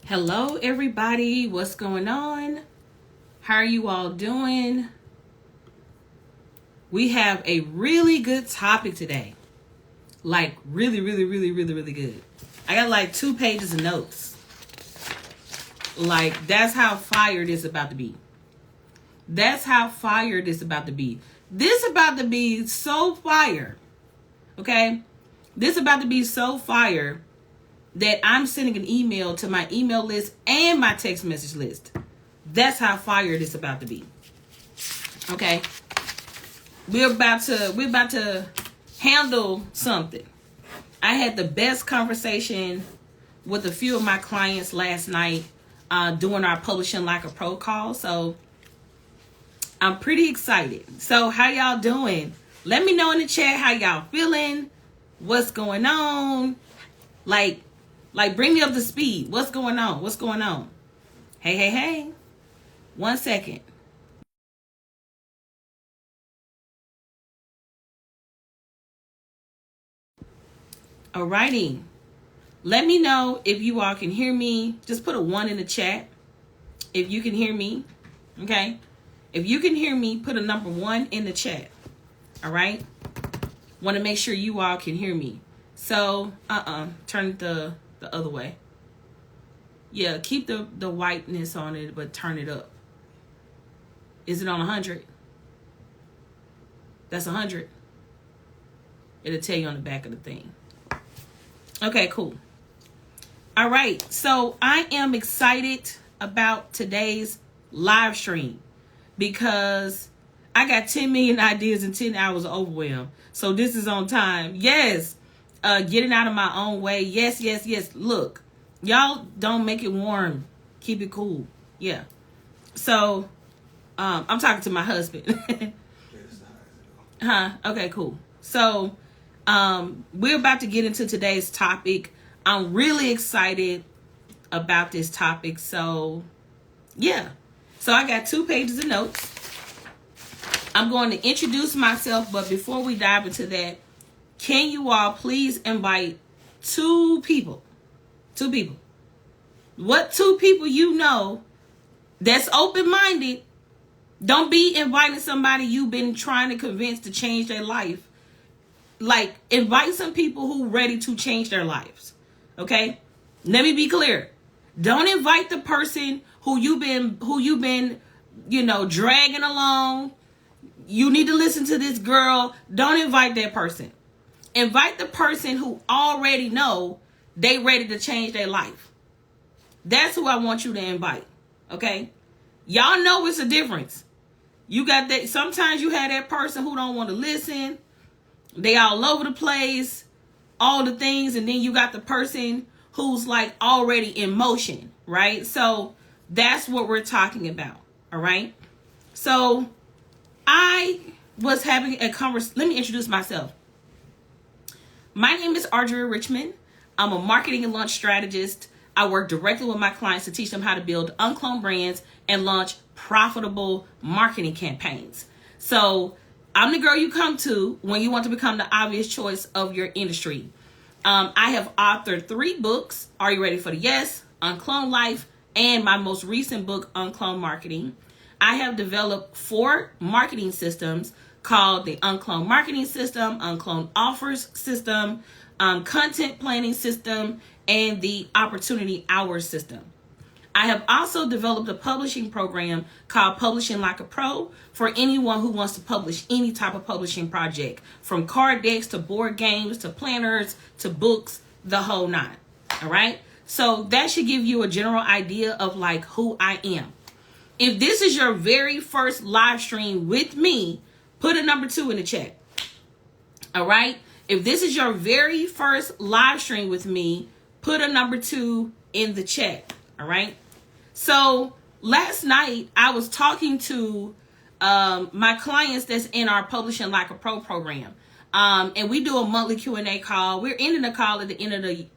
Hello, everybody. What's going on? How are you all doing? We have a really good topic today. Like really good. I got like 2 pages of notes. Like that's how fired it's about to be. That's how fired it's about to be. This about to be so fire. Okay? This about to be so fire that I'm sending an email to my email list and my text message list. That's how fired it's about to be. Okay? We're about to handle something. I had the best conversation with a few of my clients last night doing our Publishing Like a Pro call. So I'm pretty excited. So how y'all doing? Let me know in the chat how y'all feeling. What's going on? Like bring me up to speed. What's going on? What's going on? Hey. 1 second. Alrighty. Let me know if you all can hear me. Just put a 1 in the chat if you can hear me. Okay? If you can hear me, put a number 1 in the chat. Alright? Want to make sure you all can hear me. So, turn it the other way. Yeah, keep the whiteness on it, but turn it up. Is it on 100? That's 100. It'll tell you on the back of the thing. Okay, cool. All right, so I am excited about today's live stream because I got 10 million ideas in 10 hours of Overwhelm. So this is on time. Yes. Getting out of my own way. Yes. Look, y'all don't make it warm. Keep it cool. Yeah. So, I'm talking to my husband. Okay, cool. So, we're about to get into today's topic. I'm really excited about this topic. So, yeah. So I got 2 pages of notes. I'm going to introduce myself, but before we dive into that, can you all please invite 2 people? 2 people. What 2 people you know that's open-minded? Don't be inviting somebody you've been trying to convince to change their life. Like, invite some people who ready to change their lives. Okay? Let me be clear. Don't invite the person who you've been, dragging along. You need to listen to this girl. Don't invite that person. Invite the person who already know they ready to change their life. That's who I want you to invite. Okay? Y'all know it's a difference. You got that. Sometimes you have that person who don't want to listen. They all over the place. All the things. And then you got the person who's like already in motion. Right? So that's what we're talking about. All right? So I was having a conversation. Let me introduce myself. My name is Audria Richmond. I'm a marketing and launch strategist. I work directly with my clients to teach them how to build uncloned brands and launch profitable marketing campaigns. So I'm the girl you come to when you want to become the obvious choice of your industry. I have authored 3 books. Are you ready for the yes? Uncloned Life, and my most recent book, Uncloned Marketing. I have developed 4 marketing systems called the UnCloned Marketing System, UnCloned Offers System, Content Planning System, and the Opportunity Hours System. I have also developed a publishing program called Publishing Like a Pro for anyone who wants to publish any type of publishing project, from card decks to board games to planners to books, the whole 9. All right? So that should give you a general idea of like who I am. If this is your very first live stream with me, put a number 2 in the chat. All right? If this is your very first live stream with me, put a number 2 in the chat. All right? So last night I was talking to my clients that's in our Publishing Like a Pro program. And we do a monthly Q&A call. We're ending the call at the end of the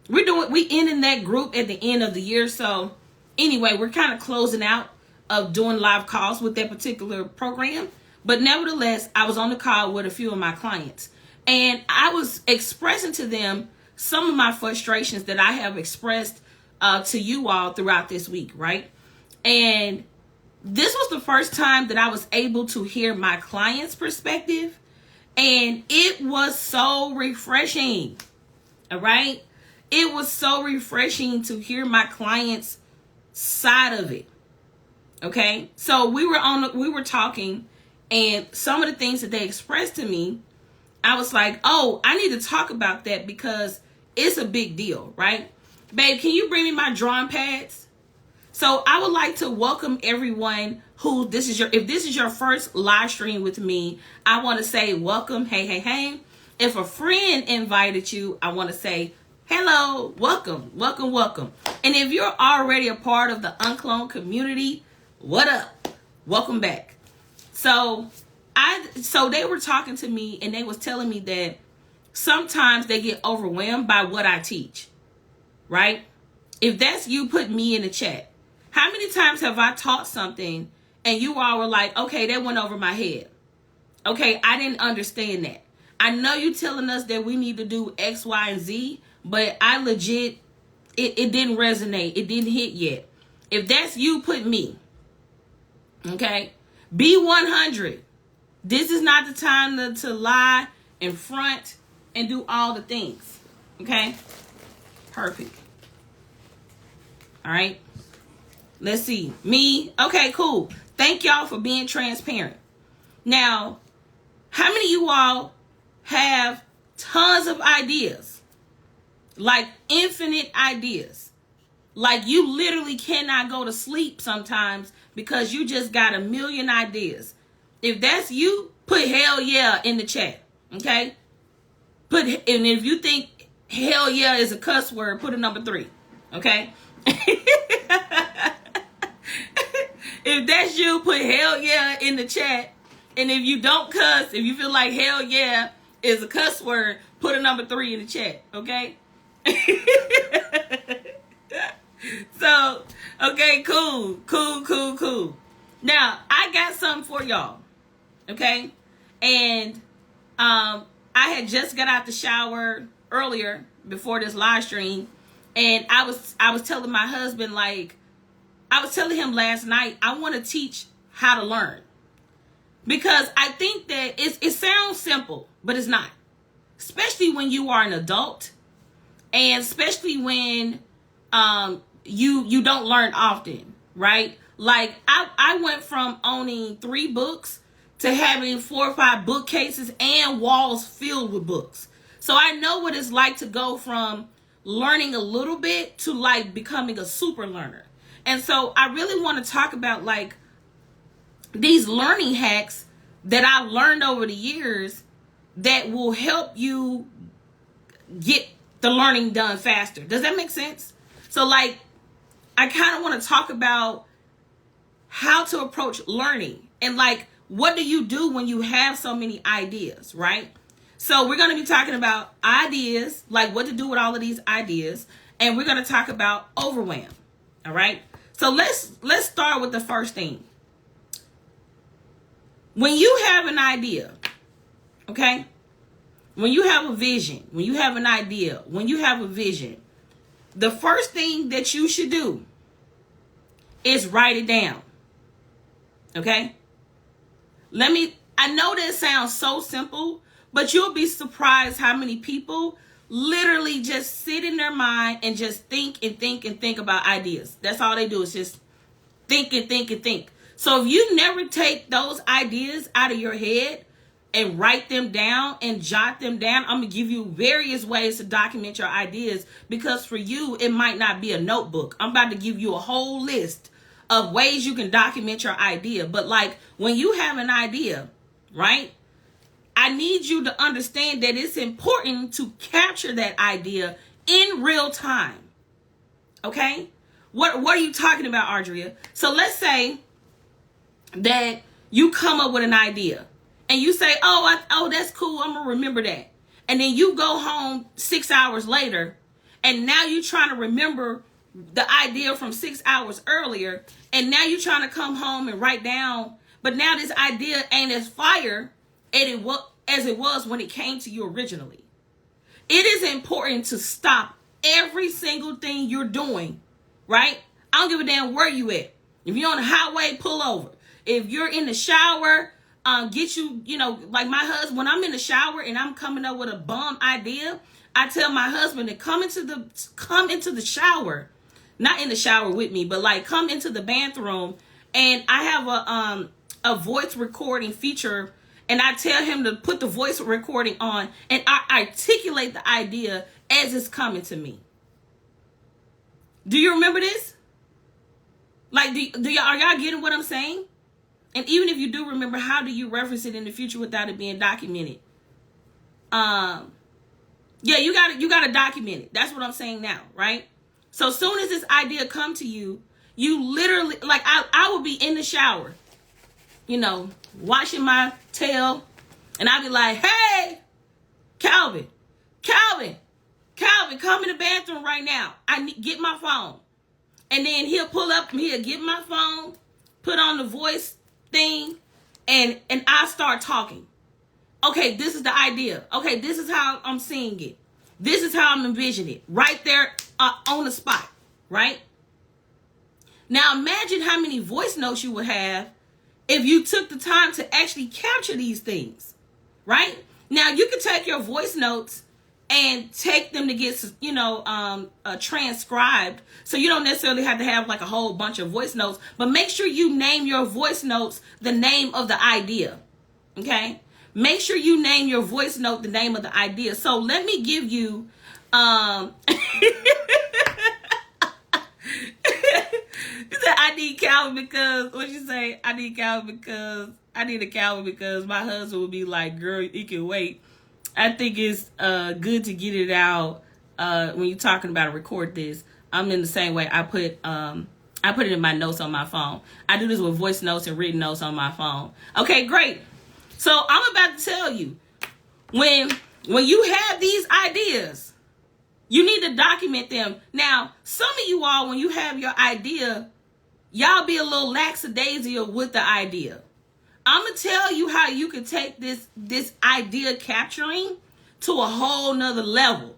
we ending that group at the end of the year. So anyway, we're kind of closing out of doing live calls with that particular program. But nevertheless, I was on the call with a few of my clients, and I was expressing to them some of my frustrations that I have expressed to you all throughout this week, right? And this was the first time that I was able to hear my client's perspective, and it was so refreshing. All right? It was so refreshing to hear my client's side of it. Okay? So we were talking, and some of the things that they expressed to me, I was like, oh, I need to talk about that because it's a big deal, right? Babe, can you bring me my drawing pads? So I would like to welcome everyone if this is your first live stream with me, I want to say welcome. Hey, hey, hey. If a friend invited you, I want to say hello, welcome, welcome, welcome. And if you're already a part of the UnCloned community, what up? Welcome back. So they were talking to me, and they was telling me that sometimes they get overwhelmed by what I teach, right? If that's you, put me in the chat. How many times have I taught something and you all were like, okay, that went over my head. Okay, I didn't understand that. I know you telling us that we need to do X, Y, and Z, but I legit, it didn't resonate. It didn't hit yet. If that's you, put me. Okay? Be 100. This is not the time to lie in front and do all the things. Okay? Perfect. All right? Let's see. Me. Okay, cool. Thank y'all for being transparent. Now, how many of you all have tons of ideas? Like infinite ideas. Like you literally cannot go to sleep sometimes because you just got a million ideas. If that's you, put hell yeah in the chat. Okay? And if you think hell yeah is a cuss word, put a number 3. Okay? If that's you, put hell yeah in the chat. And if you don't cuss, if you feel like hell yeah is a cuss word, put a number 3 in the chat. Okay? So, okay, cool. Now, I got something for y'all. Okay? And I had just got out the shower earlier before this live stream, and I was telling my husband, like, I was telling him last night, I want to teach how to learn. Because I think that it sounds simple, but it's not. Especially when you are an adult, and especially when you don't learn often, right? Like I went from owning 3 books to having 4 or 5 bookcases and walls filled with books. So I know what it's like to go from learning a little bit to like becoming a super learner. And so I really want to talk about like these learning hacks that I've learned over the years that will help you get the learning done faster. Does that make sense? So like, I kind of want to talk about how to approach learning and like, what do you do when you have so many ideas, right? So we're going to be talking about ideas, like what to do with all of these ideas. And we're going to talk about overwhelm. All right. So let's start with the first thing. When you have an idea, okay? When you have a vision, when you have an idea, when you have a vision, the first thing that you should do is write it down. Okay? I know that sounds so simple, but you'll be surprised how many people literally just sit in their mind and just think and think and think about ideas. That's all they do is just think and think and think. So if you never take those ideas out of your head and write them down and jot them down, I'm going to give you various ways to document your ideas, because for you, it might not be a notebook. I'm about to give you a whole list of ways you can document your idea. But like when you have an idea, right? I need you to understand that it's important to capture that idea in real time. Okay? What are you talking about, Audria? So let's say that you come up with an idea and you say, oh, that's cool. I'm going to remember that. And then you go home 6 hours later and now you're trying to remember the idea from 6 hours earlier. And now you're trying to come home and write down, but now this idea ain't as fire as it was when it came to you originally. It is important to stop every single thing you're doing, right? I don't give a damn where you at. If you're on the highway, pull over. If you're in the shower, get you, like my husband, when I'm in the shower and I'm coming up with a bomb idea, I tell my husband to come into the shower, not in the shower with me, but like come into the bathroom, and I have a voice recording feature, and I tell him to put the voice recording on, and I articulate the idea as it's coming to me. Do you remember this? Like, are y'all getting what I'm saying? And even if you do remember, how do you reference it in the future without it being documented? Yeah, you gotta document it. That's what I'm saying now, right? So as soon as this idea come to you, you literally, like, I would be in the shower, washing my tail, and I'd be like, hey, Calvin, come in the bathroom right now. Get my phone. And then he'll pull up, he'll get my phone, put on the voice thing, and I start talking. Okay, this is the idea. Okay, this is how I'm seeing it. This is how I'm envisioning it. Right there on the spot, right? Now imagine how many voice notes you would have if you took the time to actually capture these things, right? Now you can take your voice notes and take them to get, transcribed. So you don't necessarily have to have like a whole bunch of voice notes, but make sure you name your voice notes the name of the idea. Okay? Make sure you name your voice note the name of the idea. So let me give you, you said I need Calvin because, what you say? I need a Calvin because my husband would be like, girl, you can wait. I think it's good to get it out when you're talking about record this. I'm in the same way. I put it in my notes on my phone. I do this with voice notes and written notes on my phone. Okay, great. So I'm about to tell you, when you have these ideas, you need to document them. Now, some of you all, when you have your idea, y'all be a little lackadaisical with the idea. I'm going to tell you how you can take this idea capturing to a whole nother level.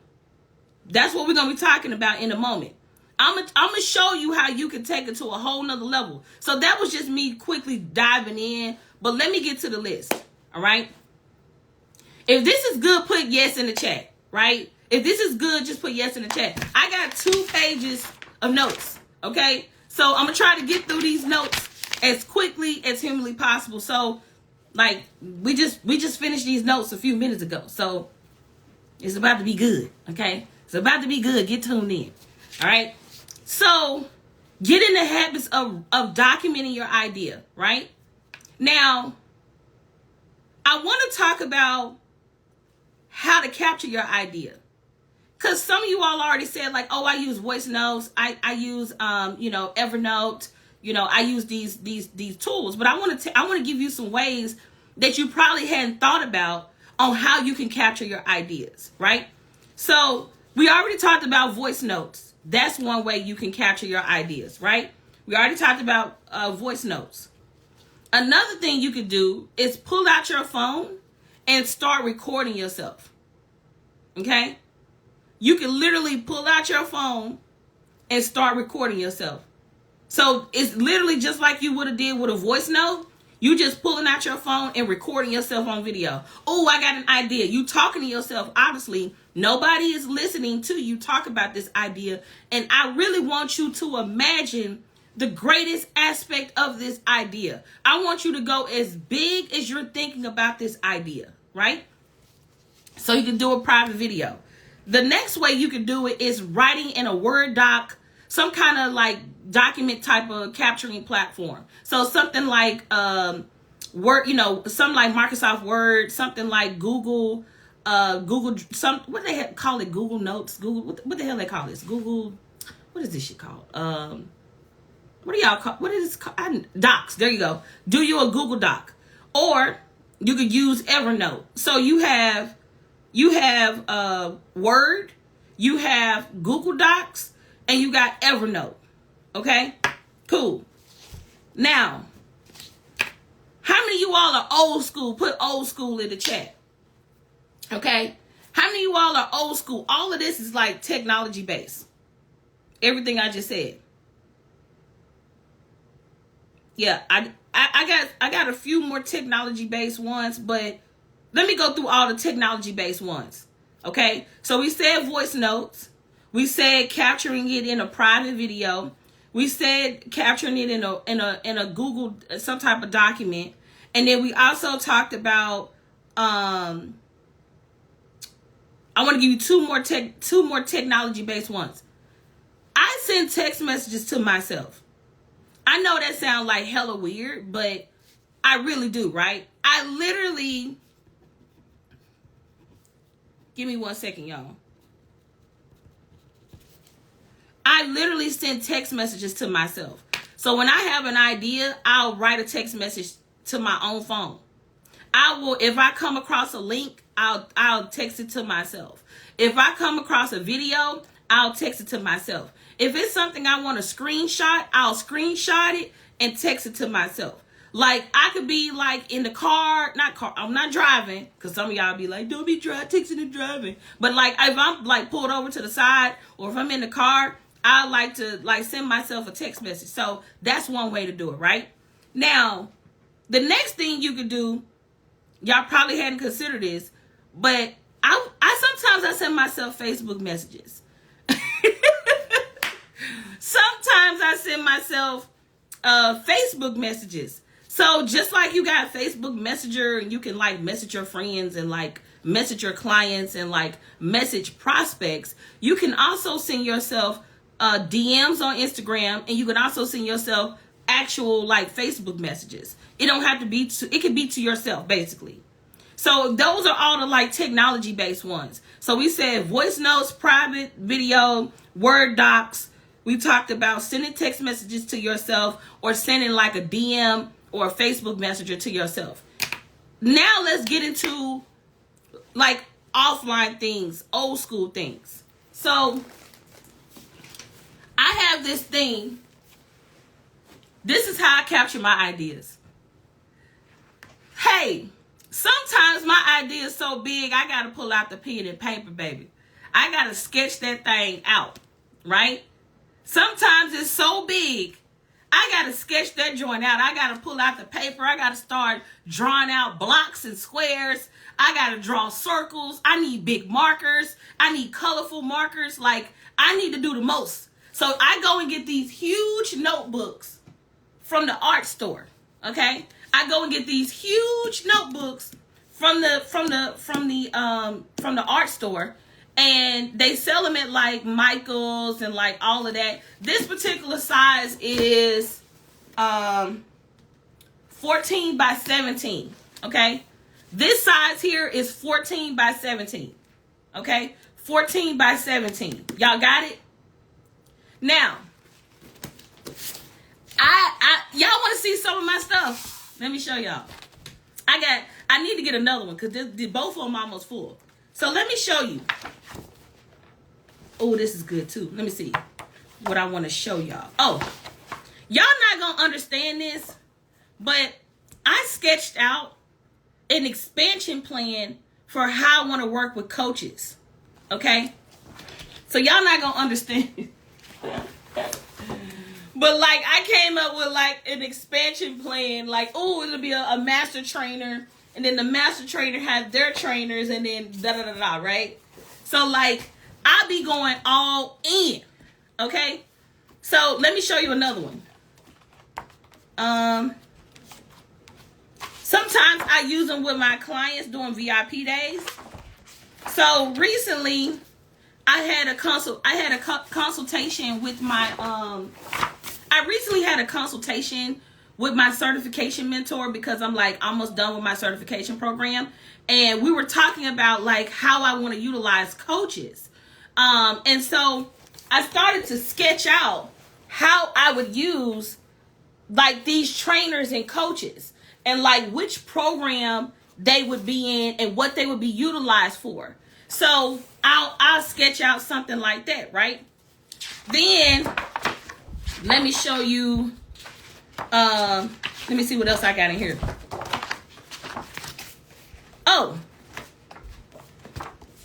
That's what we're going to be talking about in a moment. I'm going to show you how you can take it to a whole nother level. So that was just me quickly diving in. But let me get to the list. All right. If this is good, put yes in the chat. Right. If this is good, just put yes in the chat. I got 2 pages of notes. Okay. So I'm going to try to get through these notes as quickly as humanly possible. So, like, we just finished these notes a few minutes ago. So it's about to be good. Okay. It's about to be good. Get tuned in. All right. So get in the habits of documenting your idea. Right. Now, I want to talk about how to capture your idea. Because some of you all already said, like, oh, I use voice notes. I use, Evernote. I use these tools. But I want to give you some ways that you probably hadn't thought about on how you can capture your ideas, right? So we already talked about voice notes. That's one way you can capture your ideas, right? We already talked about voice notes. Another thing you could do is pull out your phone and start recording yourself. Okay? You can literally pull out your phone and start recording yourself. So it's literally just like you would have did with a voice note. You just pulling out your phone and recording yourself on video. Oh, I got an idea. You talking to yourself. Obviously, nobody is listening to you talk about this idea. And I really want you to imagine the greatest aspect of this idea. I want you to go as big as you're thinking about this idea, right? So you can do a private video. The next way you can do it is writing in a Word doc, some kind of like document type of capturing platform. So something like Word, something like Microsoft Word, something like Google, what do they call it? Google Notes, Google, what the hell they call this? Google, what is this shit called? What do y'all call? What is it called? Docs. There you go. Do you a Google Doc, or you could use Evernote. So you have Word, you have Google Docs, and you got Evernote. Okay, cool. Now, how many of you all are old school? Put old school in the chat. Okay, How many of you all are old school? All of this is like technology based. Everything I just said. Yeah, I got a few more technology based ones, but let me go through all the technology based ones. Okay, so we said voice notes. We said capturing it in a private video. We said capturing it in a Google, some type of document. And then we also talked about I want to give you two more technology based ones. I send text messages to myself. I know that sounds like hella weird, but I really do, right? I literally, give me 1 second, y'all. I literally send text messages to myself. So when I have an idea, I'll write a text message to my own phone. I will, if I come across a link, I'll text it to myself. If I come across a video, I'll text it to myself. If it's something I want to screenshot, I'll screenshot it and text it to myself. Like, I could be like in the car, I'm not driving, because some of y'all be like, don't be texting and driving. But like, if I'm like pulled over to the side, or if I'm in the car, I like to like send myself a text message. So that's one way to do it, right? Now, the next thing you could do, y'all probably hadn't considered this, but I sometimes send myself Facebook messages. Sometimes I send myself Facebook messages. So just like you got Facebook Messenger and you can like message your friends and like message your clients and like message prospects, you can also send yourself DMs on Instagram, and you can also send yourself actual like Facebook messages. It don't have to be it can be to yourself basically. So those are all the like technology based ones. So we said voice notes, private video, Word docs. We talked about sending text messages to yourself or sending like a DM or a Facebook messenger to yourself. Now let's get into like offline things, old school things. So I have this thing. This is how I capture my ideas. Hey, sometimes my idea is so big, I got to pull out the pen and paper, baby. I got to sketch that thing out, right? Sometimes it's so big, I got to sketch that joint out. I got to pull out the paper. I got to start drawing out blocks and squares. I got to draw circles. I need big markers. I need colorful markers. Like, I need to do the most. So I go and get these huge notebooks from the art store, okay? I go and get these huge notebooks from the art store, and they sell them at like Michael's and like all of that. This particular size is 14 by 17, okay? This size here is 14 by 17, okay? 14 by 17. Y'all got it? Now, y'all want to see some of my stuff? Let me show y'all. I need to get another one because both of them almost full. So let me show you. Oh, this is good too. Let me see what I want to show y'all. Oh, y'all not going to understand this, but I sketched out an expansion plan for how I want to work with coaches. Okay? So y'all not going to understand. But like, I came up with like an expansion plan, like, oh, it'll be a master trainer, and then the master trainer has their trainers, and then da-da-da-da, right? So like, I'll be going all in, okay? So let me show you another one. Sometimes I use them with my clients during VIP days. So recently, I had a consultation with my I recently had a consultation with my certification mentor because I'm like almost done with my certification program, and we were talking about like how I want to utilize coaches. And so I started to sketch out how I would use like these trainers and coaches, and like which program they would be in and what they would be utilized for. So I'll sketch out something like that, right? Then let me show you, let me see what else I got in here. Oh,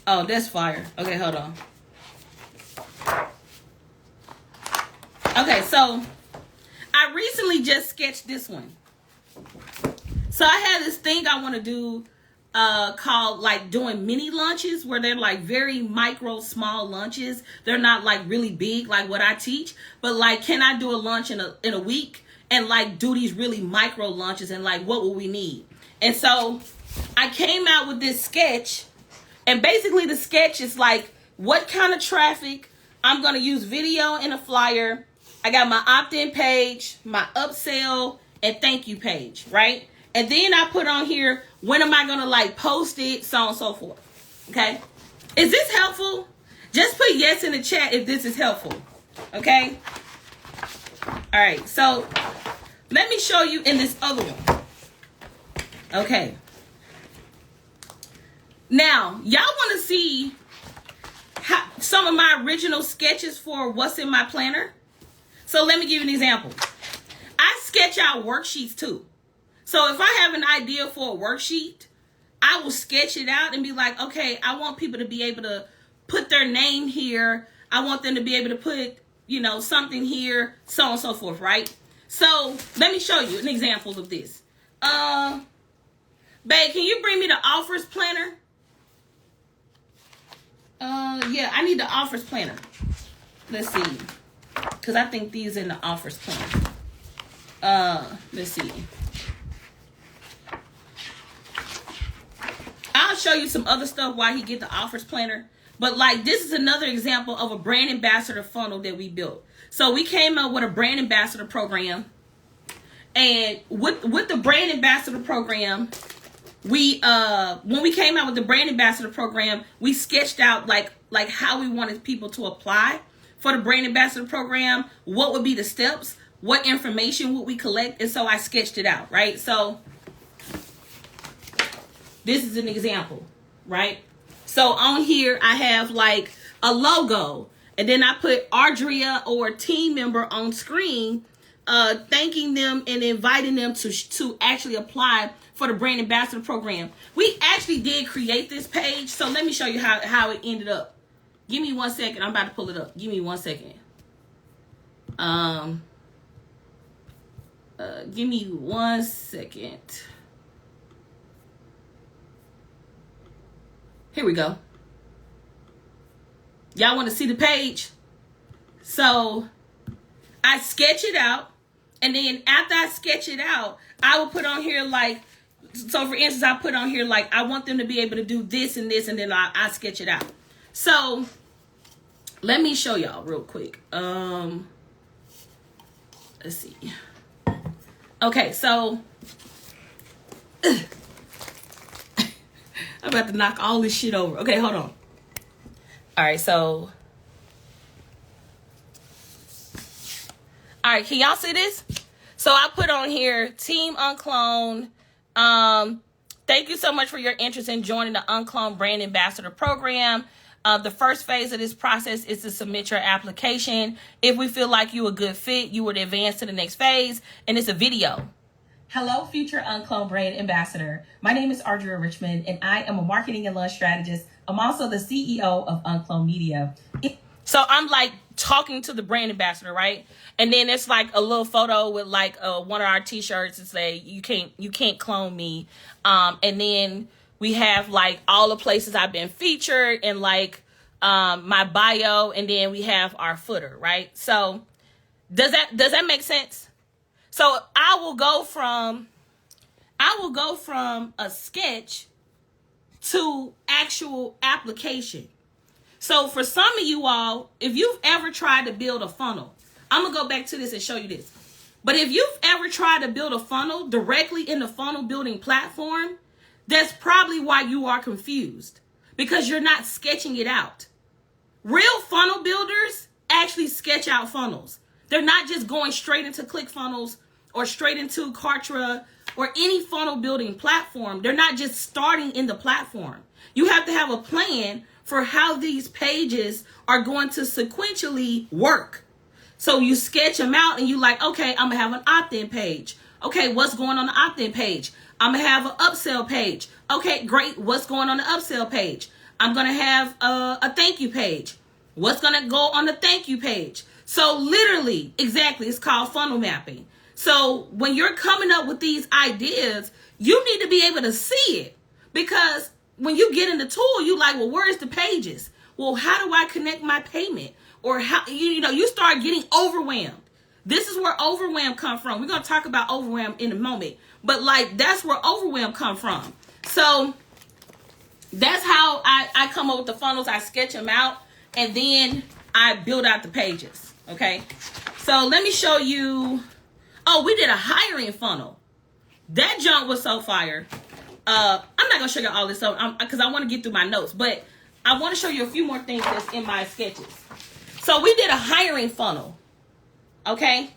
Oh, that's fire. Okay, hold on. Okay, so I recently just sketched this one. So I had this thing I want to do called like doing mini lunches, where they're like very micro small lunches. They're not like really big like what I teach, but like, can I do a lunch in a week and like do these really micro lunches, and like what will we need? And so I came out with this sketch, and basically the sketch is like what kind of traffic I'm going to use, video and a flyer. I got my opt-in page, my upsell and thank you page, right? And then I put on here, when am I going to like post it, so on and so forth. Okay. Is this helpful? Just put yes in the chat if this is helpful. Okay. All right. So let me show you in this other one. Okay. Now, y'all want to see some of my original sketches for what's in my planner? So let me give you an example. I sketch out worksheets too. So if I have an idea for a worksheet, I will sketch it out and be like, okay, I want people to be able to put their name here. I want them to be able to put, something here, so on and so forth, right? So let me show you an example of this. Babe, can you bring me the offers planner? Yeah, I need the offers planner. Let's see. Because I think these in the offers planner. Let's see. I'll show you some other stuff why he get the offers planner. But like, this is another example of a brand ambassador funnel that we built. So we came up with a brand ambassador program. And with the brand ambassador program, we when we came out with the brand ambassador program, we sketched out like how we wanted people to apply for the brand ambassador program, what would be the steps, what information would we collect, and so I sketched it out, right? So this is an example, right? So on here I have like a logo, and then I put Audria or a team member on screen, thanking them and inviting them to actually apply for the brand ambassador program. We actually did create this page, so let me show you how it ended up. Give me 1 second. I'm about to pull it up. Give me 1 second. Give me 1 second. Here we go. Y'all want to see the page? So I sketch it out, and then after I sketch it out, I will put on here like, so for instance, I put on here like, I want them to be able to do this and this, and then I sketch it out. So let me show y'all real quick. Let's see. Okay, so I'm about to knock all this shit over. Okay, hold on. All right, so all right, can y'all see this? So I put on here, Team UnCloned. Thank you so much for your interest in joining the UnCloned Brand Ambassador Program. The first phase of this process is to submit your application. If we feel like you're a good fit, you would advance to the next phase, and it's a video. Hello, future UnCloned Brand Ambassador. My name is Audria Richmond, and I am a Marketing and Launch Strategist. I'm also the CEO of UnCloned Media. So I'm like talking to the brand ambassador, right? And then it's like a little photo with like one of our t-shirts that say, you can't clone me. And then we have like all the places I've been featured and like my bio, and then we have our footer, right? So does that make sense? So I will go from a sketch to actual application. So for some of you all, if you've ever tried to build a funnel, I'm going to go back to this and show you this. But if you've ever tried to build a funnel directly in the funnel building platform, that's probably why you are confused, because you're not sketching it out. Real funnel builders actually sketch out funnels. They're not just going straight into ClickFunnels or straight into Kartra or any funnel building platform. They're not just starting in the platform. You have to have a plan for how these pages are going to sequentially work. So you sketch them out and you like, okay, I'm gonna have an opt-in page. Okay, what's going on the opt-in page? I'm gonna have an upsell page. Okay, great. What's going on the upsell page? I'm going to have a thank you page. What's going to go on the thank you page? So literally, exactly, it's called funnel mapping. So when you're coming up with these ideas, you need to be able to see it. Because when you get in the tool, you like, well, where's the pages? Well, how do I connect my payment? Or how, you start getting overwhelmed. This is where overwhelm come from. We're going to talk about overwhelm in a moment. But like, that's where overwhelm come from. So that's how I come up with the funnels. I sketch them out and then I build out the pages. Okay. So let me show you. Oh, we did a hiring funnel. That junk was so fire. I'm not going to show you all this stuff because I want to get through my notes. But I want to show you a few more things that's in my sketches. So we did a hiring funnel. Okay.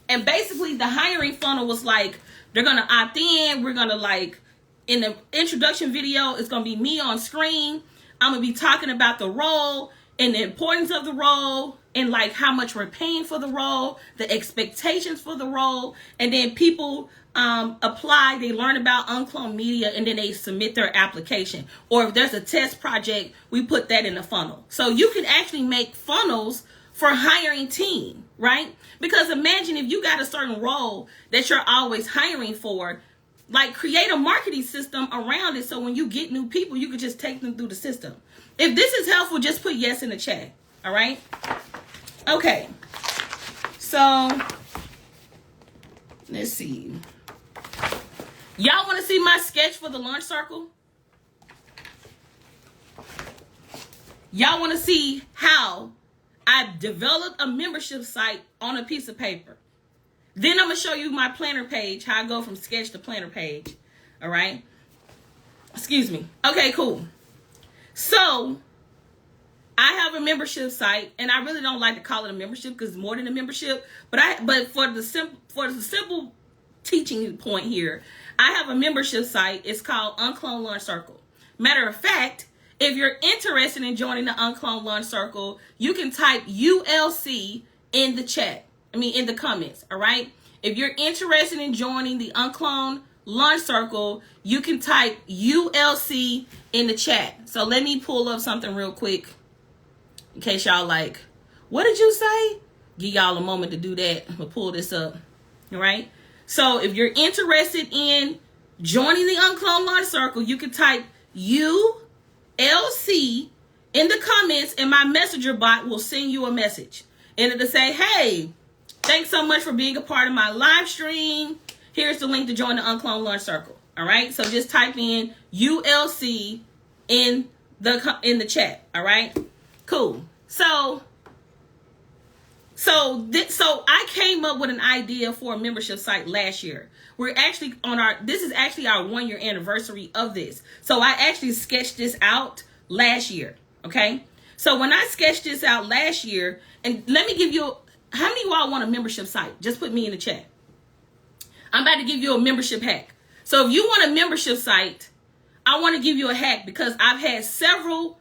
And basically the hiring funnel was like, they're going to opt in. We're going to like, in the introduction video, it's going to be me on screen. I'm going to be talking about the role and the importance of the role and like how much we're paying for the role, the expectations for the role. And then people apply, they learn about UnCloned Media, and then they submit their application. Or if there's a test project, we put that in the funnel. So you can actually make funnels for hiring team, right? Because imagine if you got a certain role that you're always hiring for, like create a marketing system around it so when you get new people, you can just take them through the system. If this is helpful, just put yes in the chat, all right? Okay, so let's see. Y'all want to see my sketch for the launch circle? Y'all want to see how I developed a membership site on a piece of paper? Then I'm going to show you my planner page, how I go from sketch to planner page. All right. Excuse me. Okay, cool. So I have a membership site, and I really don't like to call it a membership because it's more than a membership. But for the simple teaching point here, I have a membership site. It's called UnCloned Launch Circle. Matter of fact, if you're interested in joining the UnCloned Launch Circle, you can type ULC in the chat. In the comments, all right? If you're interested in joining the UnCloned Launch Circle, you can type ULC in the chat. So let me pull up something real quick in case y'all like, what did you say? Give y'all a moment to do that. I'm gonna pull this up, all right? So if you're interested in joining the UnCloned Launch Circle, you can type ULC in the comments and my messenger bot will send you a message. And it'll say, hey, thanks so much for being a part of my live stream. Here's the link to join the UnCloned Launch Circle. All right. So just type in ULC in the chat. All right. Cool. So I came up with an idea for a membership site last year. We're actually this is actually our 1-year anniversary of this. So I actually sketched this out last year. Okay. So when I sketched this out last year, and let me give you, how many of y'all want a membership site? Just put me in the chat. I'm about to give you a membership hack. So if you want a membership site, I want to give you a hack because I've had several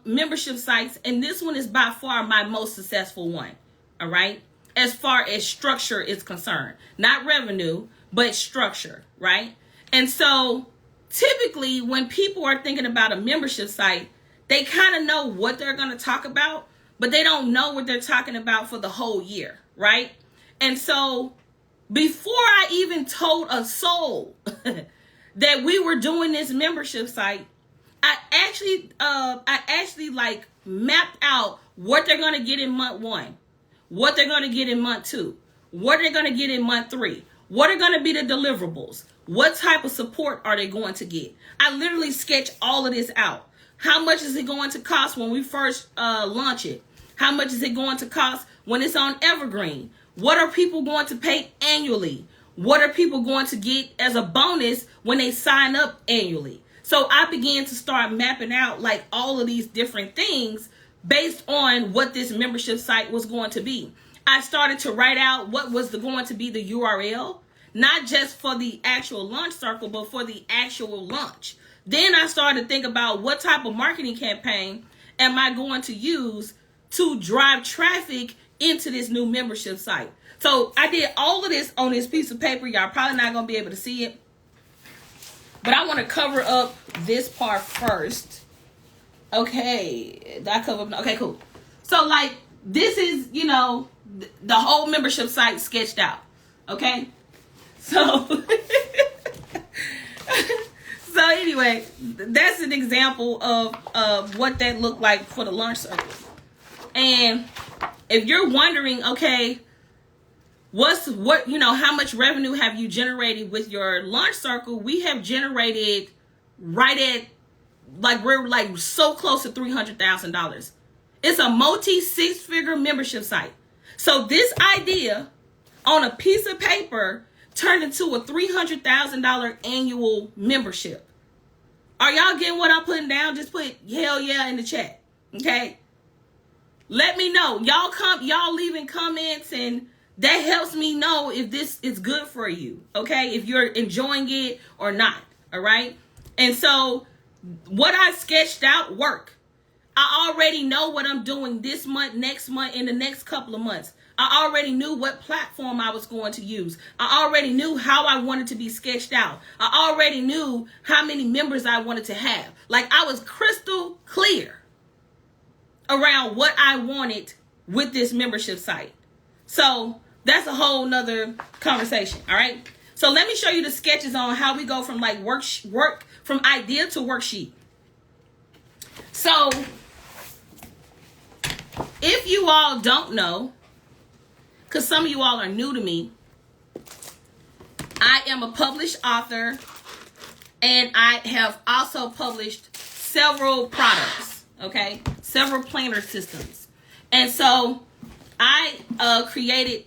membership sites, and this one is by far my most successful one. All right. As far as structure is concerned, not revenue, but structure. Right. And so typically when people are thinking about a membership site, they kind of know what they're going to talk about, but they don't know what they're talking about for the whole year, right? And so before I even told a soul that we were doing this membership site, I actually like mapped out what they're going to get in month 1, what they're going to get in month 2, what they're going to get in month 3, what are going to be the deliverables, what type of support are they going to get. I literally sketched all of this out. How much is it going to cost when we first launch it? How much is it going to cost when it's on Evergreen? What are people going to pay annually? What are people going to get as a bonus when they sign up annually? So I began to start mapping out like all of these different things based on what this membership site was going to be. I started to write out what was going to be the URL, not just for the actual launch circle, but for the actual launch. Then I started to think about what type of marketing campaign am I going to use to drive traffic into this new membership site. So I did all of this on this piece of paper. Y'all probably not going to be able to see it, but I want to cover up this part first. Okay, that cover. Okay, cool. So like this is, you know, the whole membership site sketched out. Okay, so so anyway, that's an example of what that looked like for the launch circle. And if you're wondering, okay, how much revenue have you generated with your launch circle? We have generated right at, like, we're like so close to $300,000. It's a multi six-figure membership site. So this idea on a piece of paper turned into a $300,000 annual membership. Are y'all getting what I'm putting down? Just put hell yeah in the chat. Okay. Let me know. Y'all leaving comments, and that helps me know if this is good for you. Okay. If you're enjoying it or not. All right. And so what I sketched out work. I already know what I'm doing this month, next month, in the next couple of months. I already knew what platform I was going to use. I already knew how I wanted to be sketched out. I already knew how many members I wanted to have. Like, I was crystal clear around what I wanted with this membership site. So that's a whole nother conversation. All right. So let me show you the sketches on how we go from like work from idea to worksheet. So if you all don't know, because some of you all are new to me, I am a published author, and I have also published several products, okay? Several planner systems. And so I created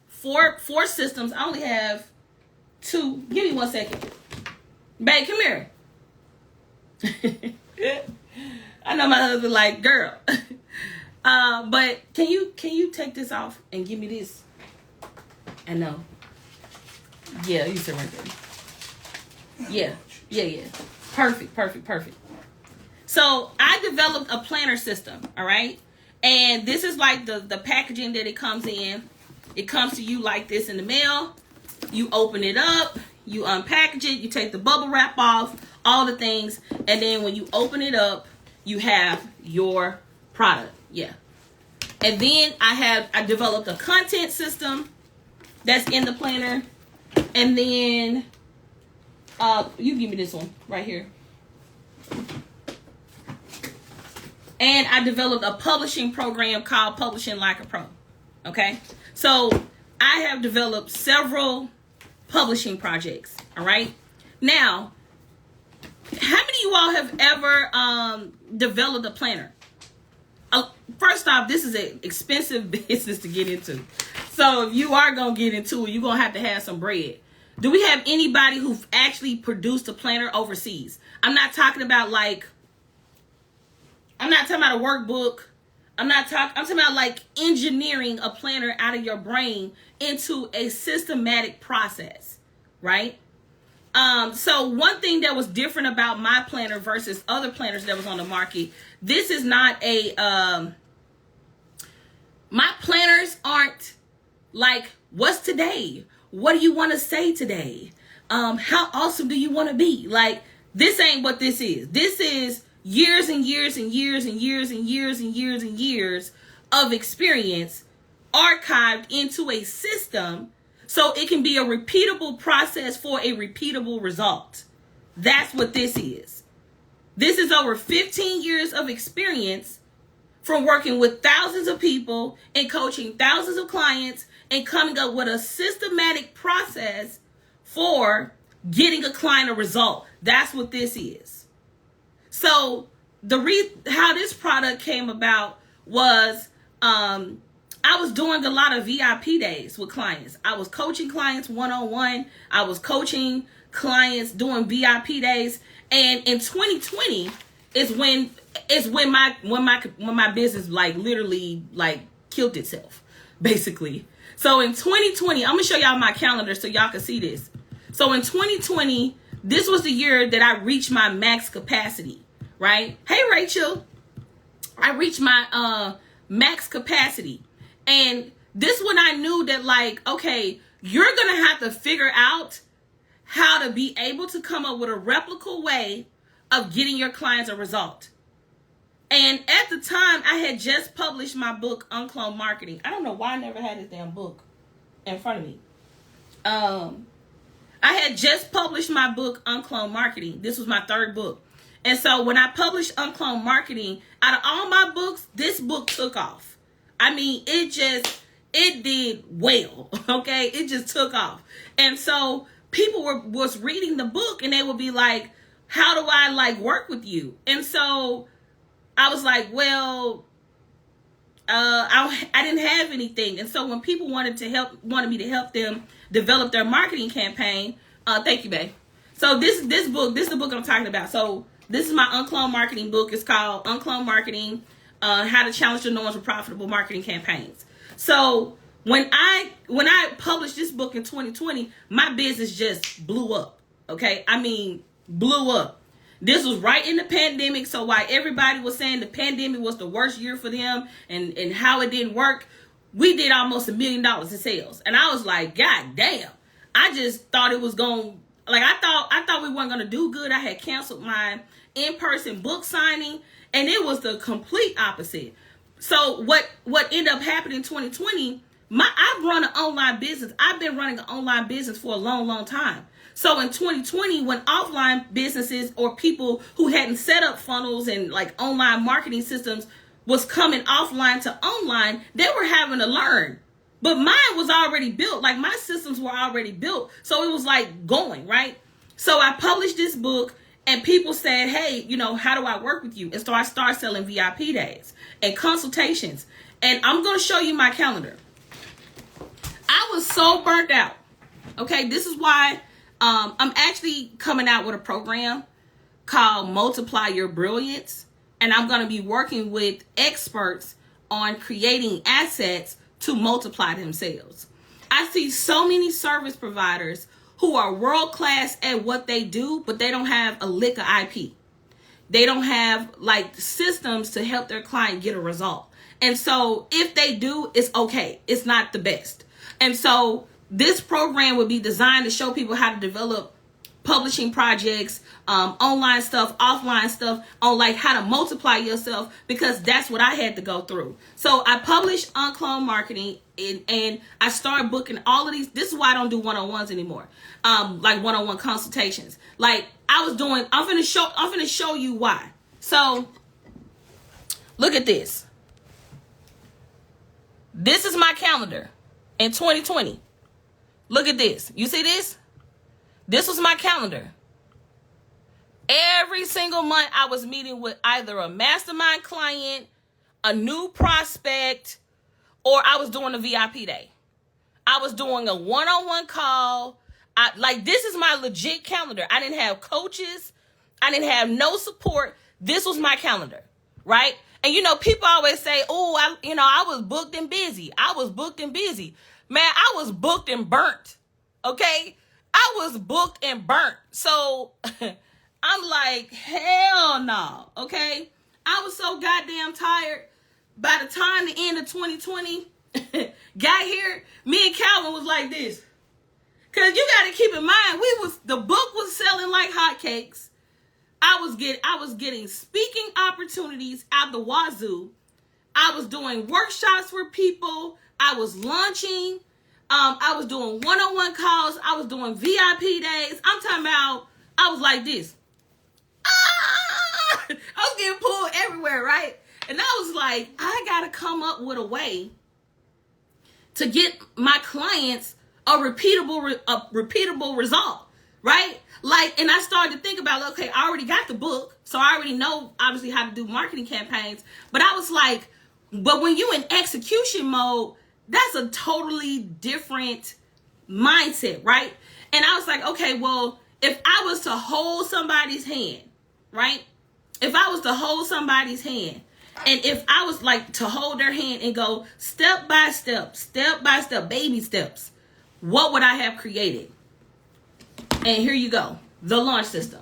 four systems. I only have two. Give me 1 second. Babe, come here. I know my husband like, girl. But can you take this off and give me this? I know. Yeah, you sit right there. Yeah. Perfect. So I developed a planner system, all right? And this is like the packaging that it comes in. It comes to you like this in the mail. You open it up, you unpackage it, you take the bubble wrap off, all the things, and then when you open it up, you have your product. Yeah. And then I developed a content system that's in the planner. And then you give me this one right here. And I developed a publishing program called Publishing Like a Pro. Okay? So I have developed several publishing projects. All right? Now, how many of you all have ever developed a planner? First off, this is an expensive business to get into. So if you are going to get into it, you're going to have some bread. Do we have anybody who've actually produced a planner overseas? I'm not talking about a workbook. I'm talking about like engineering a planner out of your brain into a systematic process, right? So one thing that was different about my planner versus other planners that was on the market, this is not my planners aren't like, what's today? What do you want to say today? How awesome do you want to be? Like, this ain't what this is. This is years and years and years and years and years and years and years of experience archived into a system so it can be a repeatable process for a repeatable result. That's what this is. This is over 15 years of experience from working with thousands of people and coaching thousands of clients and coming up with a systematic process for getting a client a result. That's what this is. So how this product came about was I was doing a lot of VIP days with clients. I was coaching clients one-on-one. I was coaching clients doing VIP days. And in 2020 is when my business like literally like killed itself, basically. So in 2020, I'm gonna show y'all my calendar so y'all can see this. So in 2020, this was the year that I reached my max capacity, right? Hey, Rachel. I reached my max capacity. And this when I knew that, like, okay, you're going to have to figure out how to be able to come up with a replicable way of getting your clients a result. And at the time, I had just published my book, UnCloned Marketing. I don't know why I never had this damn book in front of me. I had just published my book, UnCloned Marketing. This was my third book. And so when I published UnCloned Marketing, out of all my books, this book took off. I mean, it did well, okay? It just took off. And so people was reading the book and they would be like, how do I like work with you? And so I was like, well, I didn't have anything. And so when people wanted me to help them develop their marketing campaign, thank you, babe. So this book, this is the book I'm talking about. So this is my UnCloned Marketing book. It's called UnCloned Marketing, How to Challenge the Norms with Profitable Marketing Campaigns. So when I published this book in 2020, my business just blew up. Okay, I mean, blew up. This was right in the pandemic, so while everybody was saying the pandemic was the worst year for them and how it didn't work, we did almost $1 million in sales. And I was like, God damn. I just thought it was going, like, I thought we weren't going to do good. I had canceled my in-person book signing, and it was the complete opposite. So what ended up happening in 2020, I've run an online business. I've been running an online business for a long, long time. So in 2020, when offline businesses or people who hadn't set up funnels and like online marketing systems was coming offline to online, they were having to learn. But mine was already built. Like my systems were already built. So it was like going, right? So I published this book and people said, hey, you know, how do I work with you? And so I started selling VIP days and consultations. And I'm going to show you my calendar. I was so burnt out. Okay, this is why I'm actually coming out with a program called Multiply Your Brilliance. And I'm going to be working with experts on creating assets to multiply themselves. I see so many service providers who are world-class at what they do, but they don't have a lick of IP. They don't have like systems to help their client get a result. And so if they do, it's okay. It's not the best. And so this program would be designed to show people how to develop publishing projects, online stuff, offline stuff, on like how to multiply yourself, because that's what I had to go through. So I published UnCloned Marketing and I started booking all of these. This is why I don't do one-on-ones anymore. Like one-on-one consultations. Like I'm finna show you why. So look at this. This is my calendar in 2020. Look at this. You see this? This was my calendar. Every single month I was meeting with either a mastermind client, a new prospect, or I was doing a VIP day. I was doing a one-on-one call. This is my legit calendar. I didn't have coaches. I didn't have no support. This was my calendar, right? And you know, people always say, oh, I was booked and busy. I was booked and busy. Man, I was booked and burnt. Okay? I was booked and burnt. So I'm like, hell no. Okay? I was so goddamn tired. By the time the end of 2020 got here, me and Calvin was like this. Cause you gotta keep in mind, the book was selling like hotcakes. I was getting speaking opportunities out the wazoo. I was doing workshops for people. I was launching. I was doing one-on-one calls. I was doing VIP days. I'm talking about, I was like this. I was getting pulled everywhere, right? And I was like, I got to come up with a way to get my clients a repeatable result, right? Like, and I started to think about, okay, I already got the book, so I already know, obviously, how to do marketing campaigns. But I was like, but when you in execution mode, that's a totally different mindset, right? And I was like, okay, well, if I was to hold somebody's hand, right? If I was to hold somebody's hand, and if I was like to hold their hand and go step by step, baby steps, what would I have created? And here you go. The launch system.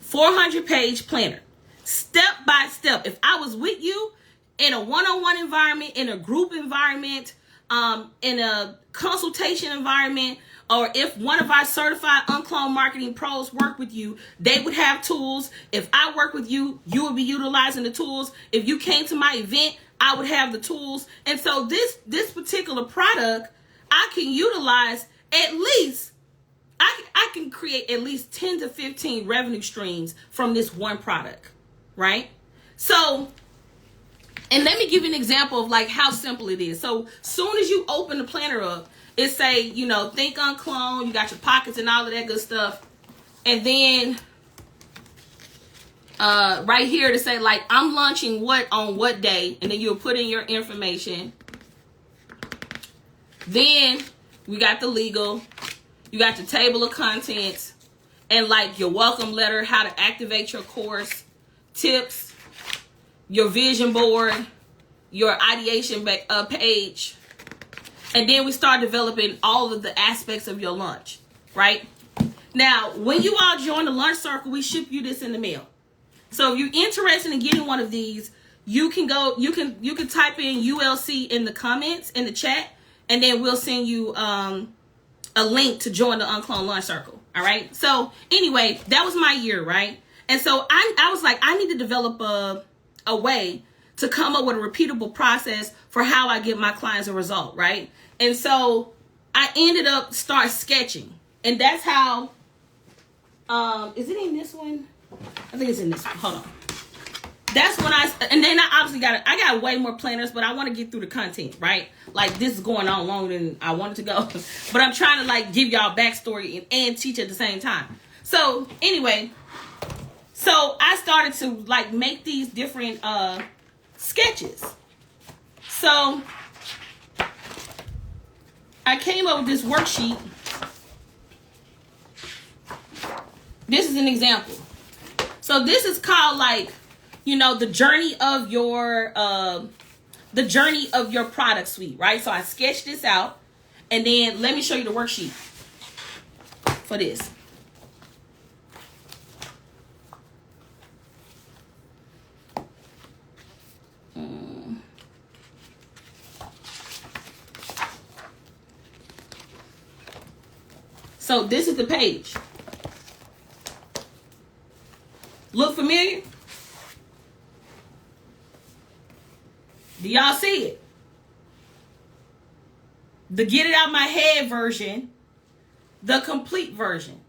400-page planner. Step by step. If I was with you in a one-on-one environment, in a group environment, in a consultation environment, or if one of our certified uncloned marketing pros work with you, they would have tools. If I work with you, you would be utilizing the tools. If you came to my event, I would have the tools. And so this particular product, I can utilize at least, I can create at least 10 to 15 revenue streams from this one product, right? So, and let me give you an example of like how simple it is. So soon as you open the planner up, it say, you know, think unclone, you got your pockets and all of that good stuff. And then right here to say like, I'm launching what on what day, and then you'll put in your information. Then we got the legal, you got the table of contents, and like your welcome letter, how to activate your course, tips, your vision board, your ideation page. And then we start developing all of the aspects of your launch, right? Now, when you all join the Launch Circle, we ship you this in the mail. So if you're interested in getting one of these, you can go, you can type in ULC in the comments, in the chat, and then we'll send you a link to join the UnCloned Launch Circle. All right. So anyway, that was my year, right? And so I was like, I need to develop a way to come up with a repeatable process for how I give my clients a result, right? And so I ended up start sketching, and that's how. Is it in this one? I think it's in this one. Hold on. That's when and then I obviously I got way more planners, but I want to get through the content, right? Like this is going on longer than I wanted to go, but I'm trying to like give y'all backstory and teach at the same time. So anyway, so I started to like make these different sketches. So I came up with this worksheet. This is an example. So this is called like, you know, the journey of your product suite, right? So I sketched this out, and then let me show you the worksheet for this. So this is the page. Look familiar? Do y'all see it? The get it out my head version, the complete version.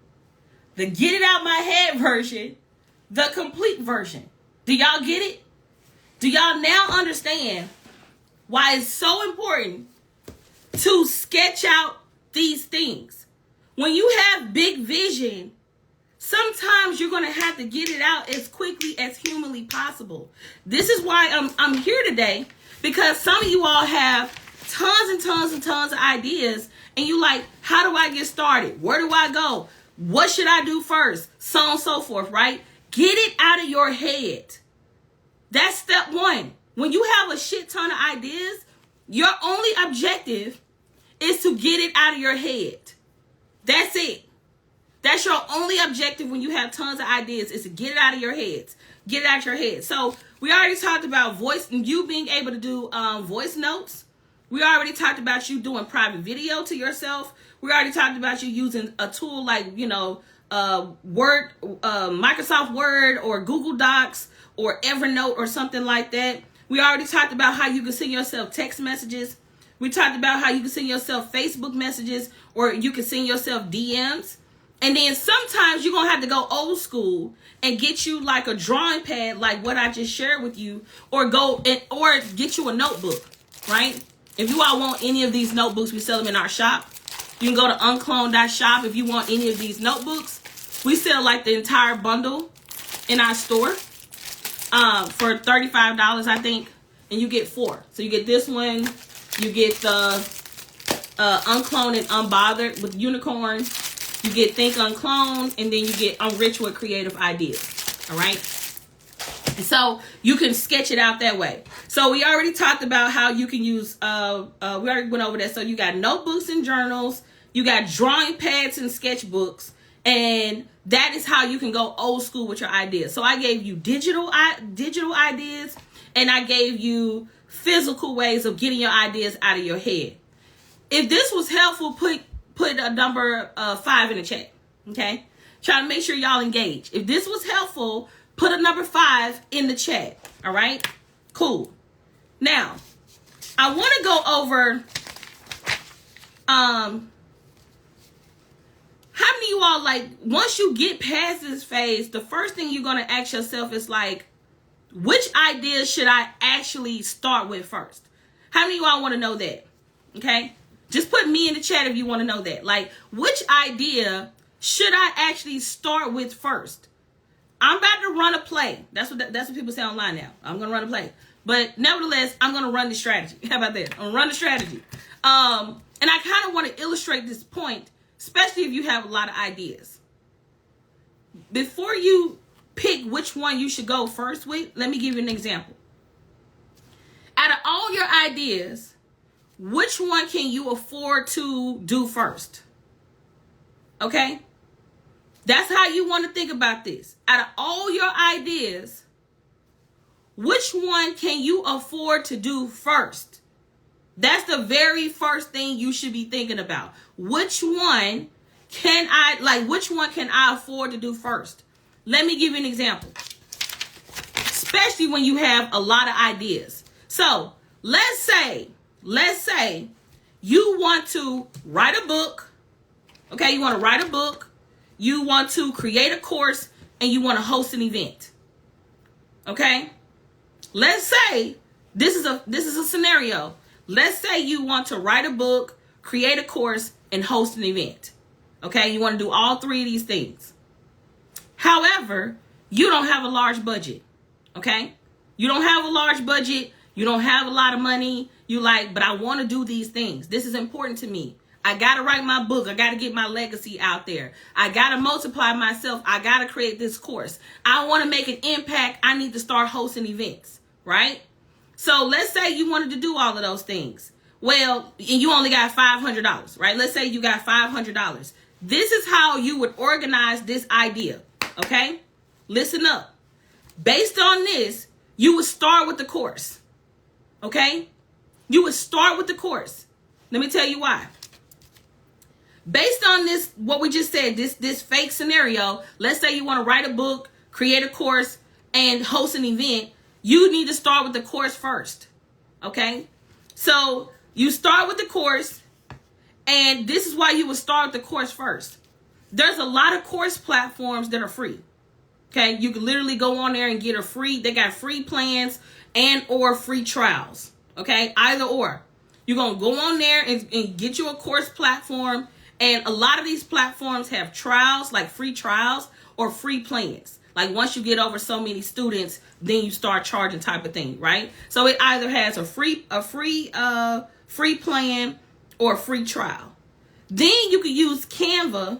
The get it out my head version, the complete version. Do y'all get it? Do y'all now understand why it's so important to sketch out these things? When you have big vision, sometimes you're going to have to get it out as quickly as humanly possible. This is why I'm here today, because some of you all have tons and tons and tons of ideas, and you like, how do I get started? Where do I go? What should I do first? So on and so forth, right? Get it out of your head. That's step one. When you have a shit ton of ideas, your only objective is to get it out of your head. That's it. That's your only objective when you have tons of ideas, is to get it out of your heads. Get it out of your head. So we already talked about voice, and you being able to do voice notes. We already talked about you doing private video to yourself. We already talked about you using a tool like, you know, Word, Microsoft Word or Google Docs or Evernote or something like that. We already talked about how you can send yourself text messages. We talked about how you can send yourself Facebook messages, or you can send yourself DMs. And then sometimes you're going to have to go old school and get you like a drawing pad like what I just shared with you, or or get you a notebook, right? If you all want any of these notebooks, we sell them in our shop. You can go to uncloned.shop if you want any of these notebooks. We sell like the entire bundle in our store for $35, I think, and you get 4. So you get this one, you get the Uncloned and Unbothered with Unicorn. You get Think Uncloned, and then you get Unrich with Creative Ideas. All right? And so you can sketch it out that way. So we already talked about how you can use, we already went over that. So you got notebooks and journals. You got drawing pads and sketchbooks. And that is how you can go old school with your ideas. So I gave you digital ideas, and I gave you physical ways of getting your ideas out of your head. If this was helpful, put a number 5 in the chat. Okay? Try to make sure y'all engage. If this was helpful, put a number 5 in the chat. All right? Cool. Now, I want to go over how many of you all, like, once you get past this phase, the first thing you're going to ask yourself is like, which idea should I actually start with first? How many of you all want to know that? Okay? Just put me in the chat if you want to know that. Like, which idea should I actually start with first? I'm about to run a play. That's what people say online now. I'm going to run a play. But nevertheless, I'm going to run the strategy. How about that? I'm going to run the strategy. And I kind of want to illustrate this point, especially if you have a lot of ideas. Before you pick which one you should go first with, let me give you an example. Out of all your ideas, which one can you afford to do first? Okay? That's how you want to think about this. Out of all your ideas, which one can you afford to do first? That's the very first thing you should be thinking about. Which one can I afford to do first? Let me give you an example. Especially when you have a lot of ideas. So let's say you want to write a book. Okay, you want to write a book. You want to create a course, and you want to host an event. Okay? Let's say this is a scenario. Let's say you want to write a book, create a course, and host an event. Okay? You want to do all 3 of these things. However, you don't have a large budget. Okay? You don't have a large budget. You don't have a lot of money. You like, but I want to do these things. This is important to me. I got to write my book. I got to get my legacy out there. I got to multiply myself. I got to create this course. I want to make an impact. I need to start hosting events, right? So let's say you wanted to do all of those things. Well, and you only got $500, right? Let's say you got $500. This is how you would organize this idea, okay? Listen up. Based on this, you would start with the course, okay? You would start with the course. Let me tell you why. Based on this, what we just said, this fake scenario, let's say you want to write a book, create a course, and host an event, you need to start with the course first, okay? So you start with the course, and this is why you would start with the course first. There's a lot of course platforms that are free, okay? You can literally go on there and get they got free plans and or free trials, okay? Either or. You're going to go on there and get you a course platform. And a lot of these platforms have trials, like free trials or free plans. Like once you get over so many students, then you start charging type of thing, right? So it either has a free plan or a free trial. Then you can use Canva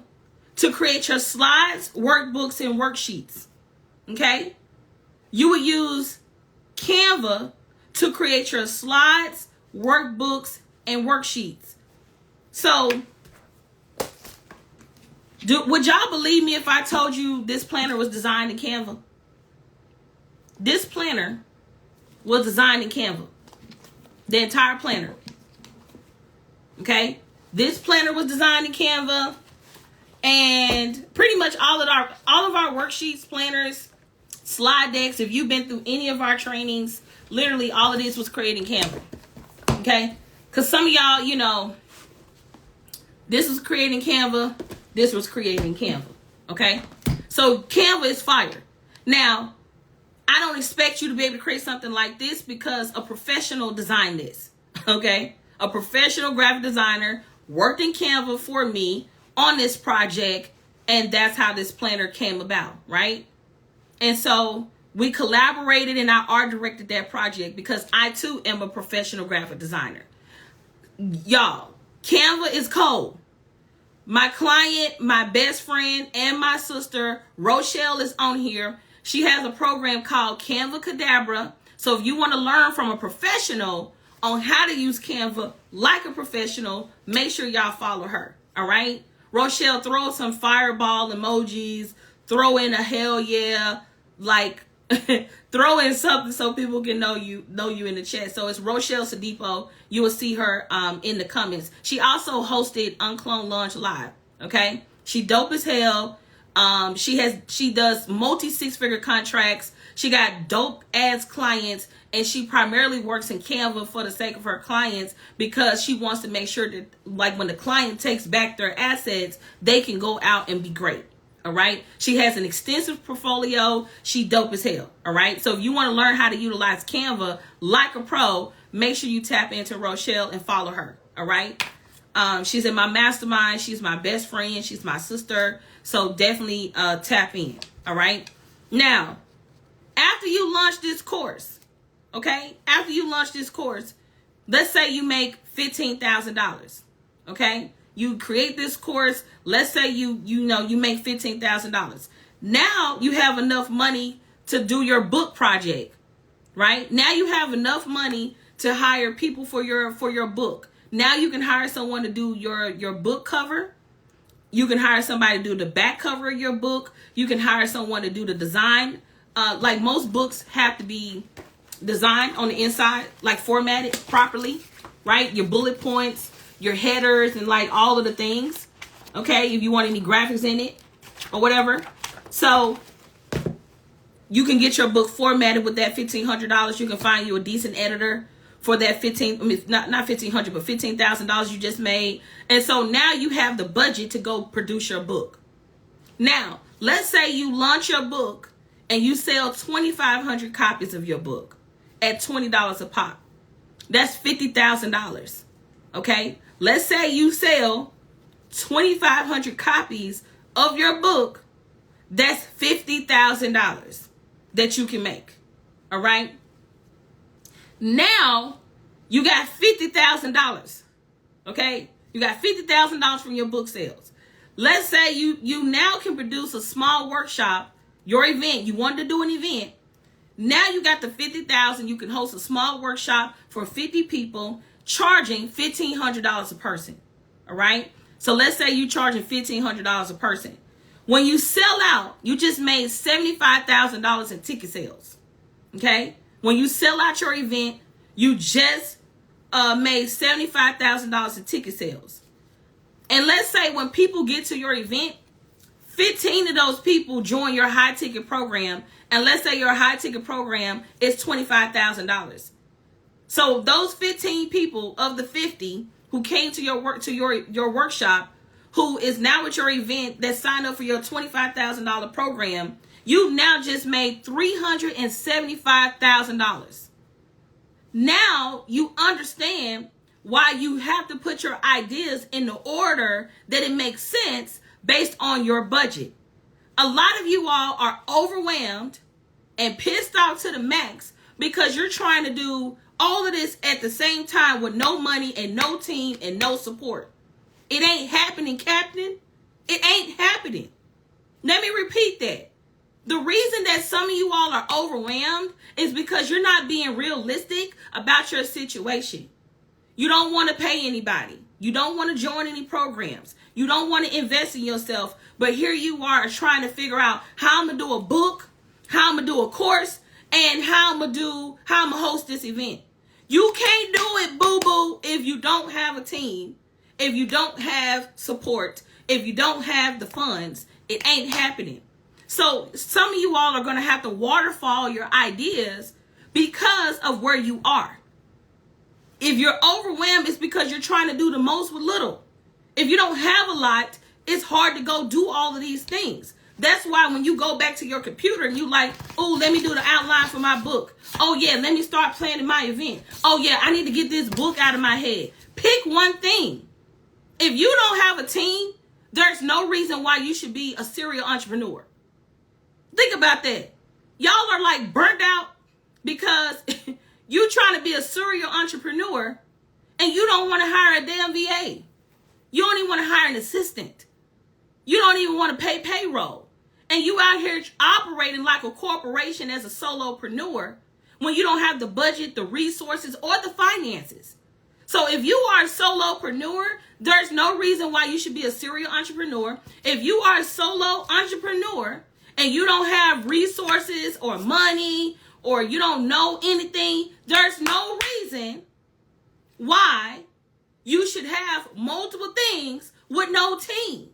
to create your slides, workbooks, and worksheets. Okay? You would use Canva to create your slides, workbooks, and worksheets. So would y'all believe me if I told you this planner was designed in Canva? This planner was designed in Canva. The entire planner. Okay? This planner was designed in Canva. And pretty much all of our worksheets, planners, slide decks, if you've been through any of our trainings, literally all of this was created in Canva. Okay? Because some of y'all, this was created in Canva. This was created in Canva, okay? So Canva is fire. Now, I don't expect you to be able to create something like this because a professional designed this, okay? A professional graphic designer worked in Canva for me on this project, and that's how this planner came about, right? And so we collaborated and I art directed that project because I too am a professional graphic designer. Y'all, Canva is cold. My client, my best friend, and my sister, Rochelle, is on here. She has a program called Canva Cadabra. So if you want to learn from a professional on how to use Canva like a professional, make sure y'all follow her. All right? Rochelle, throw some fireball emojis. Throw in a hell yeah. Like, throw in something so people can know you in the chat. So it's Rochelle Sadipo. You will see her in the comments. She also hosted UnCloned Launch Live. Okay, she dope as hell. She does multi 6-figure contracts. She got dope ads clients, and she primarily works in Canva for the sake of her clients because she wants to make sure that, like, when the client takes back their assets, they can go out and be great. All right. She has an extensive portfolio. She dope as hell. All right. So if you want to learn how to utilize Canva like a pro, make sure you tap into Rochelle and follow her. All right. She's in my mastermind. She's my best friend. She's my sister. So definitely tap in. All right. Now, after you launch this course, okay, after you launch this course, let's say you make $15,000. Okay. You create this course. Let's say you make $15,000. Now you have enough money to do your book project, right? Now you have enough money to hire people for your book. Now you can hire someone to do your book cover. You can hire somebody to do the back cover of your book. You can hire someone to do the design. Like most books have to be designed on the inside, like formatted properly, right? Your bullet points, your headers, and like all of the things. Okay, if you want any graphics in it or whatever. So you can get your book formatted with that $1,500. You can find you a decent editor for that not $1,500, but $15,000 you just made. And so now you have the budget to go produce your book. Now, let's say you launch your book and you sell 2,500 copies of your book at $20 a pop. That's $50,000. Okay, let's say you sell 2,500 copies of your book. That's $50,000 that you can make. All right. Now you got $50,000. Okay, you got $50,000 from your book sales. Let's say you now can produce a small workshop. Your event, you wanted to do an event. Now you got the $50,000. You can host a small workshop for 50 people, charging $1,500 a person. All right. So let's say you're charging $1,500 a person. When you sell out, you just made $75,000 in ticket sales. Okay. When you sell out your event, you just made $75,000 in ticket sales. And let's say when people get to your event, 15 of those people join your high ticket program. And let's say your high ticket program is $25,000. So those 15 people of the 50 who came to your workshop, who is now at your event that signed up for your $25,000 program, you now just made $375,000. Now you understand why you have to put your ideas in the order that it makes sense based on your budget. A lot of you all are overwhelmed and pissed off to the max because you're trying to do all of this at the same time with no money and no team and no support. It ain't happening, Captain. It ain't happening. Let me repeat that. The reason that some of you all are overwhelmed is because you're not being realistic about your situation. You don't want to pay anybody. You don't want to join any programs. You don't want to invest in yourself. But here you are trying to figure out how I'm going to do a book, how I'm going to do a course, and how I'm going to host this event. You can't do it, boo-boo, if you don't have a team, if you don't have support, if you don't have the funds. It ain't happening. So some of you all are going to have to waterfall your ideas because of where you are. If you're overwhelmed, it's because you're trying to do the most with little. If you don't have a lot, it's hard to go do all of these things. That's why when you go back to your computer and you like, oh, let me do the outline for my book. Oh, yeah, let me start planning my event. Oh, yeah, I need to get this book out of my head. Pick one thing. If you don't have a team, there's no reason why you should be a serial entrepreneur. Think about that. Y'all are like burnt out because you trying to be a serial entrepreneur and you don't want to hire a damn VA. You don't even want to hire an assistant. You don't even want to pay payroll. And you out here operating like a corporation as a solopreneur when you don't have the budget, the resources, or the finances. So if you are a solopreneur, there's no reason why you should be a serial entrepreneur. If you are a solo entrepreneur and you don't have resources or money, or you don't know anything, there's no reason why you should have multiple things with no team.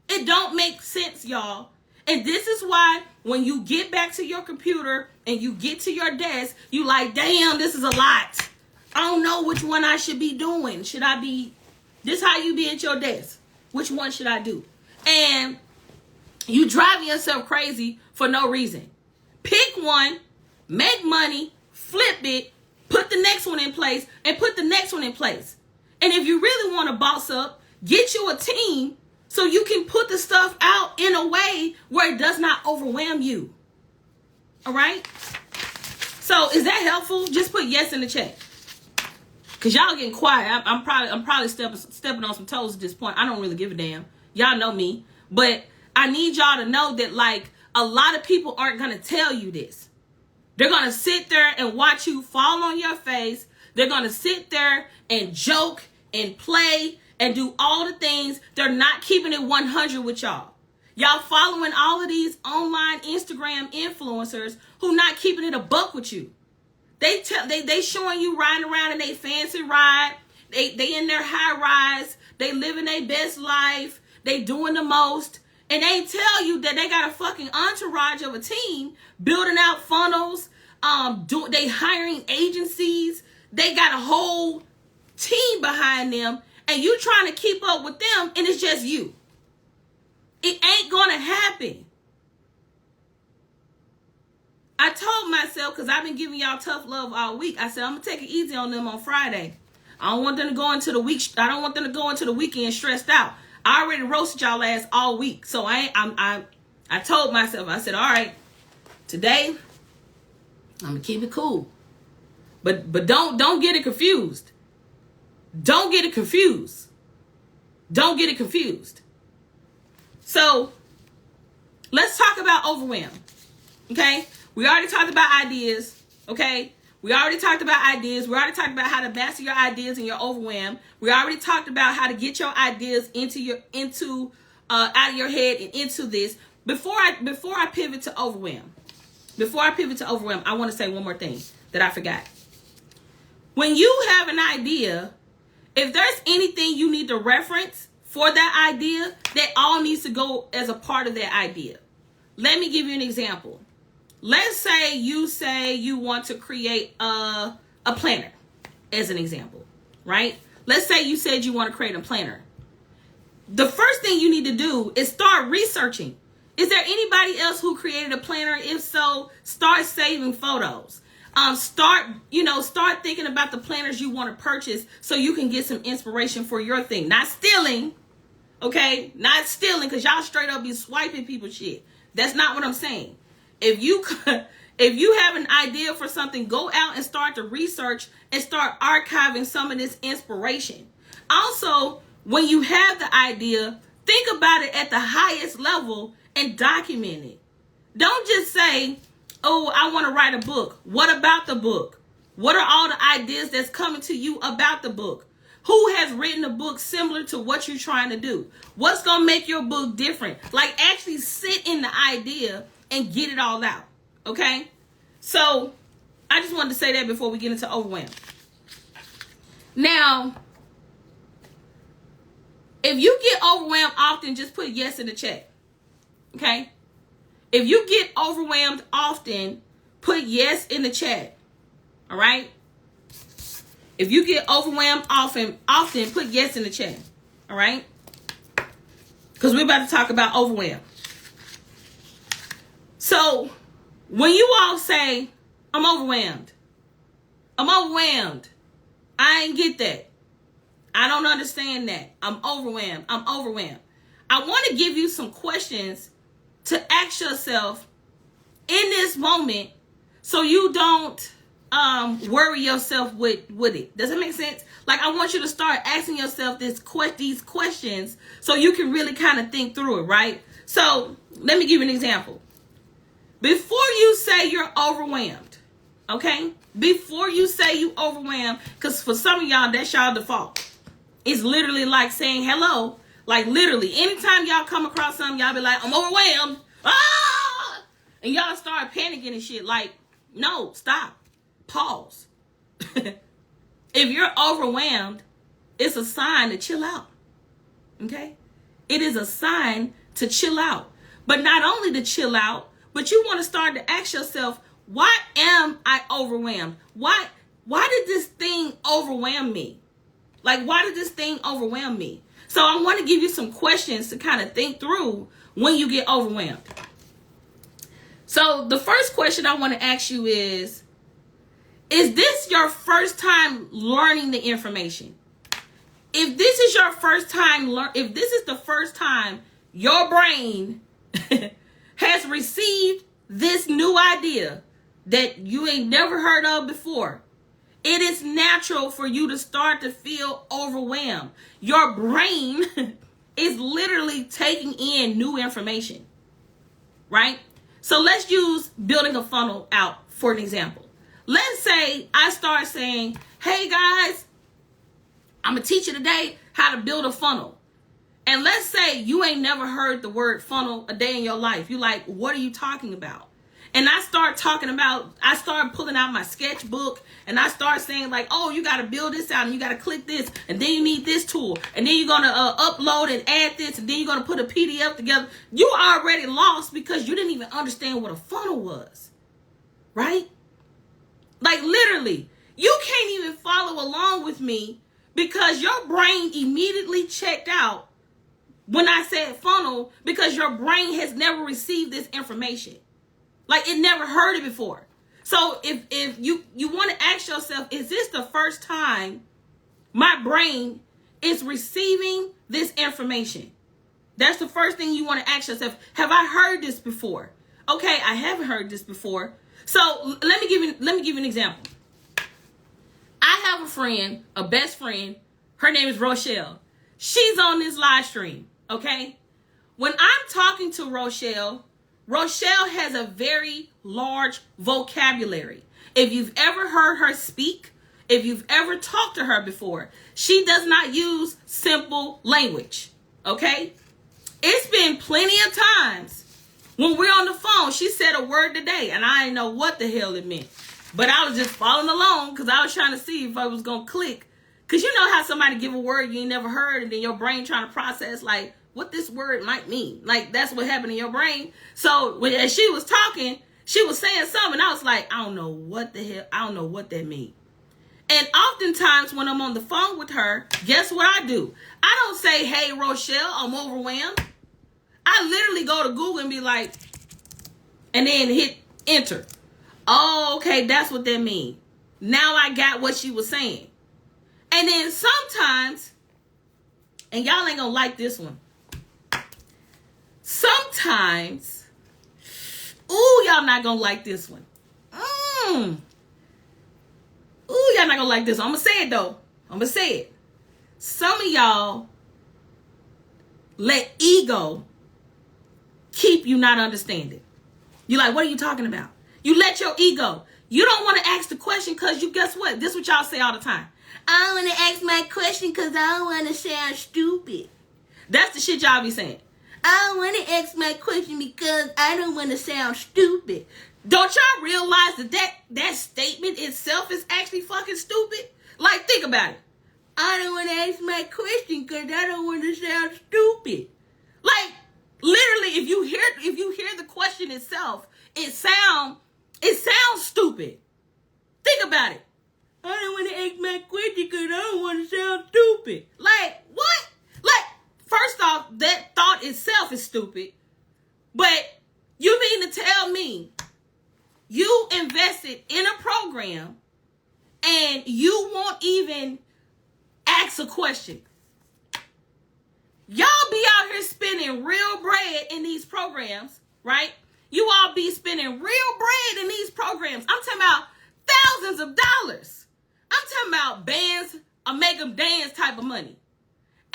It don't make sense, y'all. And this is why when you get back to your computer and you get to your desk, you like, damn, this is a lot. I don't know which one I should be doing. Should I be, this how you be at your desk. Which one should I do? And you driving yourself crazy for no reason. Pick one, make money, flip it, put the next one in place, and put the next one in place. And if you really want to boss up, get you a team so you can put the stuff out in a way where it does not overwhelm you. All right? So is that helpful? Just put yes in the chat. Because y'all getting quiet. I'm probably stepping on some toes at this point. I don't really give a damn. Y'all know me. But I need y'all to know that, like, a lot of people aren't going to tell you this. They're going to sit there and watch you fall on your face. They're going to sit there and joke and play and do all the things. They're not keeping it 100 with y'all. Y'all following all of these online Instagram influencers who not keeping it a buck with you. They showing you riding around in their fancy ride. They in their high rise. They living their best life. They doing the most. And they tell you that they got a fucking entourage of a team building out funnels. They hiring agencies. They got a whole team behind them. And you trying to keep up with them, and it's just you. It ain't gonna happen. I told myself, because I've been giving y'all tough love all week, I said I'm gonna take it easy on them on Friday. I don't want them to go into the week. I don't want them to go into the weekend stressed out. I already roasted y'all ass all week, so I told myself, I said, all right, today I'm gonna keep it cool, but don't get it confused. Don't get it confused. Don't get it confused. So let's talk about overwhelm. Okay, we already talked about ideas. Okay. We already talked about ideas. We already talked about how to master your ideas and your overwhelm. We already talked about how to get your ideas out of your head and into this. Before I pivot to overwhelm, I want to say one more thing that I forgot. When you have an idea, if there's anything you need to reference for that idea, that all needs to go as a part of that idea. Let me give you an example. Let's say you want to create a planner, as an example, right? Let's say you said you want to create a planner. The first thing you need to do is start researching. Is there anybody else who created a planner? If so, start saving photos. Start thinking about the planners you want to purchase so you can get some inspiration for your thing. Not stealing, okay? Not stealing, because y'all straight up be swiping people's shit. That's not what I'm saying. If you have an idea for something, go out and start to research and start archiving some of this inspiration. Also, when you have the idea, think about it at the highest level and document it. Don't just say, oh, I want to write a book. What about the book? What are all the ideas that's coming to you about the book? Who has written a book similar to what you're trying to do? What's going to make your book different? Like, actually sit in the idea and get it all out. Okay? So, I just wanted to say that before we get into overwhelm. Now, if you get overwhelmed often, just put yes in the chat. Okay? If you get overwhelmed often, put yes in the chat. All right? If you get overwhelmed often, put yes in the chat. All right? Because we're about to talk about overwhelm. So, when you all say, I'm overwhelmed. I ain't get that. I don't understand that. I'm overwhelmed. I want to give you some questions to ask yourself in this moment so you don't worry yourself with it. Does that make sense? Like, I want you to start asking yourself these questions so you can really kind of think through it, right? So, let me give you an example. Before you say you're overwhelmed, okay? Before you say you overwhelmed, because for some of y'all, that's y'all default. It's literally like saying hello. Like, literally, anytime y'all come across something, y'all be like, I'm overwhelmed. Ah! And y'all start panicking and shit. Like, no, stop. Pause. If you're overwhelmed, it's a sign to chill out. Okay? It is a sign to chill out. But not only to chill out, but you want to start to ask yourself, why am I overwhelmed? Why did this thing overwhelm me? Like, why did this thing overwhelm me? So I want to give you some questions to kind of think through when you get overwhelmed. So the first question I want to ask you is this your first time learning the information? If this is your first time, if this is the first time your brain has received this new idea that you ain't never heard of before, it is natural for you to start to feel overwhelmed. Your brain is literally taking in new information, right? So let's use building a funnel out for an example. Let's say I start saying, hey guys, I'm going to teach you today how to build a funnel. And let's say you ain't never heard the word funnel a day in your life. You like, what are you talking about? And I start pulling out my sketchbook and I start saying like, oh, you got to build this out and you got to click this and then you need this tool and then you're going to upload and add this and then you're going to put a PDF together. You already lost because you didn't even understand what a funnel was, right? Like literally, you can't even follow along with me because your brain immediately checked out when I said funnel because your brain has never received this information. Like it never heard it before. So if you want to ask yourself, is this the first time my brain is receiving this information? That's the first thing you want to ask yourself. Have I heard this before? Okay, I haven't heard this before. So let me give you an example. I have a friend, a best friend. Her name is Rochelle. She's on this live stream, okay? When I'm talking to Rochelle has a very large vocabulary. If you've ever heard her speak, if you've ever talked to her before, she does not use simple language, okay? It's been plenty of times when we're on the phone, she said a word today, and I didn't know what the hell it meant. But I was just following along because I was trying to see if I was going to click. Because you know how somebody give a word you ain't never heard, and then your brain trying to process, like, what this word might mean. Like, that's what happened in your brain. So as she was talking, she was saying something. I was like, I don't know what the hell. I don't know what that means. And oftentimes when I'm on the phone with her, guess what I do? I don't say, hey, Rochelle, I'm overwhelmed. I literally go to Google and be like, and then hit enter. Oh, okay, that's what that means. Now I got what she was saying. And then sometimes, and y'all ain't gonna like this one. Sometimes, ooh, y'all not gonna like this one. Ooh, y'all not gonna like this one. I'm gonna say it though. I'm gonna say it. Some of y'all let ego keep you not understanding. You're like, what are you talking about? You let your ego. You don't want to ask the question because you guess what? This is what y'all say all the time. I don't want to ask my question because I don't want to sound stupid. That's the shit y'all be saying. I don't want to ask my question because I don't want to sound stupid. Don't y'all realize that statement itself is actually fucking stupid? Like, think about it. I don't want to ask my question because I don't want to sound stupid. Like, literally, if you hear the question itself, it sounds stupid. Think about it. I don't want to ask my question because I don't want to sound stupid. Like, what? Like, first off, that thought itself is stupid. But you mean to tell me you invested in a program and you won't even ask a question? Y'all be out here spending real bread in these programs, right? You all be spending real bread in these programs. I'm talking about thousands of dollars. I'm talking about bands or make them dance type of money.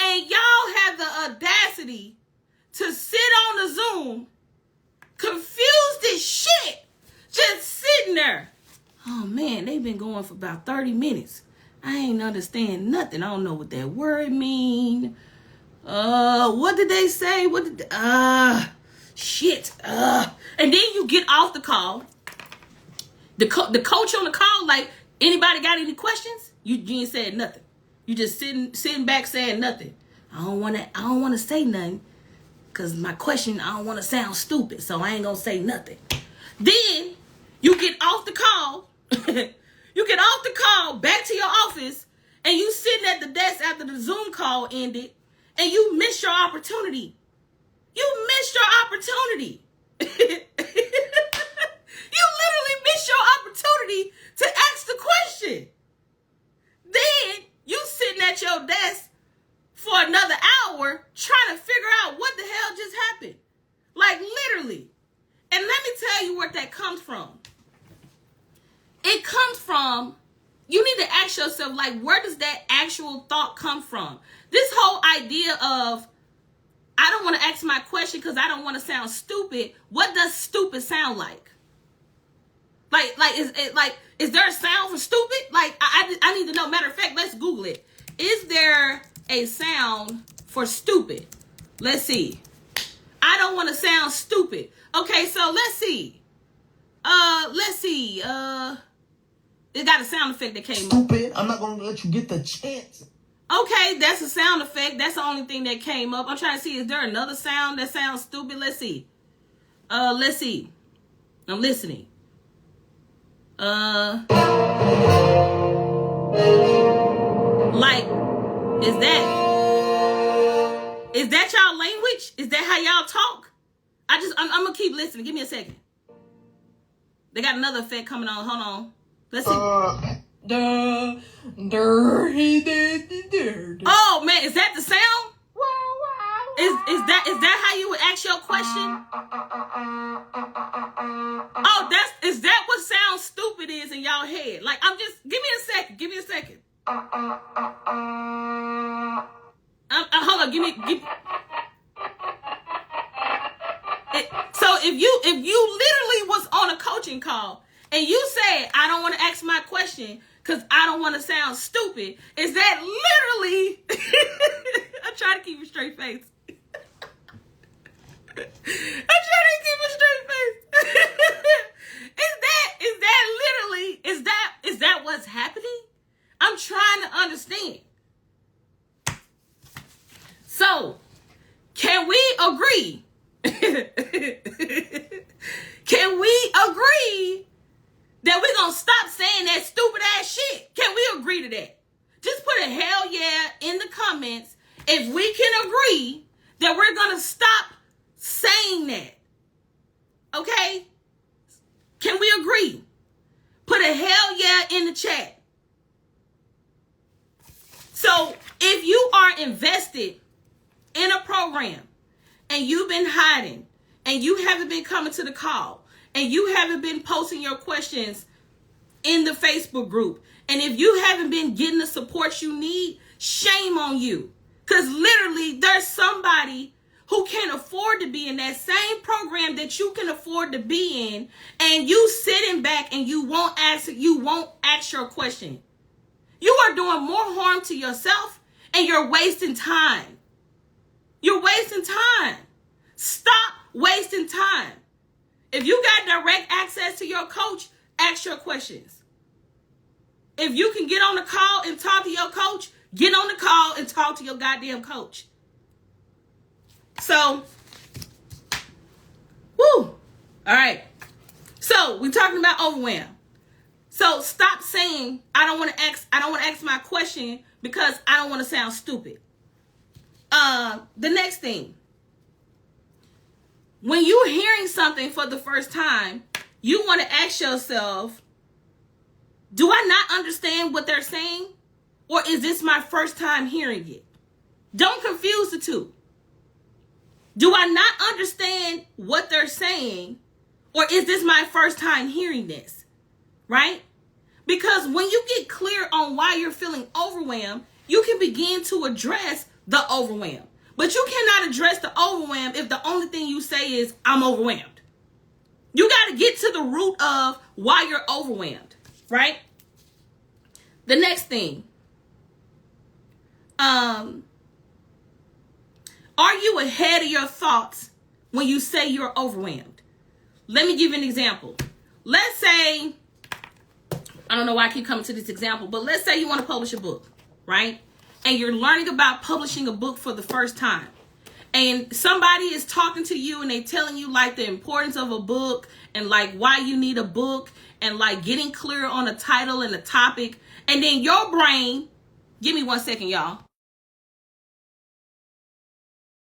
And y'all have the audacity to sit on the Zoom, confused as shit, just sitting there. Oh man, they've been going for about 30 minutes. I ain't understand nothing. I don't know what that word mean. What did they say? shit. And then you get off the call. The coach on the call, like, anybody got any questions? You ain't said nothing. You just sitting back saying nothing. I don't wanna say nothing. Cause my question, I don't wanna sound stupid, so I ain't gonna say nothing. Then you get off the call. You get off the call back to your office, and you sitting at the desk after the Zoom call ended, and you missed your opportunity. You missed your opportunity. You literally missed your opportunity to ask the question. Then you sitting at your desk for another hour trying to figure out what the hell just happened. Like, literally. And let me tell you where that comes from. It comes from, you need to ask yourself, like, where does that actual thought come from? This whole idea of, I don't want to ask my question because I don't want to sound stupid. What does stupid sound like? Is there a sound for stupid? Like, I need to know. Matter of fact, let's Google it. Is there a sound for stupid? Let's see. I don't want to sound stupid. Okay, so let's see. It got a sound effect that came up. Stupid. I'm not gonna let you get the chance. Okay, that's a sound effect. That's the only thing that came up. I'm trying to see, is there another sound that sounds stupid? Let's see. Let's see. I'm listening. Like, is that y'all language? Is that how y'all talk? I'm gonna keep listening. Give me a second. They got another effect coming on. Hold on. Let's see. Oh man, is that the sound? Is that how you would ask your question? Oh, is that what sound stupid is in y'all head? Like, give me a second. Hold on, give me. So if you literally was on a coaching call and you said, I don't want to ask my question because I don't want to sound stupid, is that literally? I try to keep a straight face. Is that what's happening? I'm trying to understand. So, can we agree? Can we agree that we're going to stop saying that stupid ass shit? Can we agree to that? Just put a hell yeah in the comments if we can agree that we're going to stop saying that. Okay? Can we agree? Put a hell yeah in the chat. So if you are invested in a program and you've been hiding and you haven't been coming to the call and you haven't been posting your questions in the Facebook group, and if you haven't been getting the support you need, shame on you. Because literally there's somebody who can afford to be in that same program that you can afford to be in, and you sitting back and you won't ask your question. You are doing more harm to yourself and you're wasting time. You're wasting time. Stop wasting time. If you got direct access to your coach, ask your questions. If you can get on the call and talk to your coach, get on the call and talk to your goddamn coach. So, woo. All right. So, we're talking about overwhelm. So, stop saying, I don't want to ask my question because I don't want to sound stupid. The next thing. When you're hearing something for the first time, you want to ask yourself, do I not understand what they're saying? Or is this my first time hearing it? Don't confuse the two. Do I not understand what they're saying? Or is this my first time hearing this? Right? Because when you get clear on why you're feeling overwhelmed, you can begin to address the overwhelm. But you cannot address the overwhelm if the only thing you say is, I'm overwhelmed. You got to get to the root of why you're overwhelmed, right? The next thing. Are you ahead of your thoughts when you say you're overwhelmed. Let me give you an example. Let's say, I don't know why I keep coming to this example, but let's say you want to publish a book, right? And you're learning about publishing a book for the first time. And somebody is talking to you and they telling you like the importance of a book and like why you need a book and like getting clear on a title and a topic. And then your brain, give me 1 second, y'all.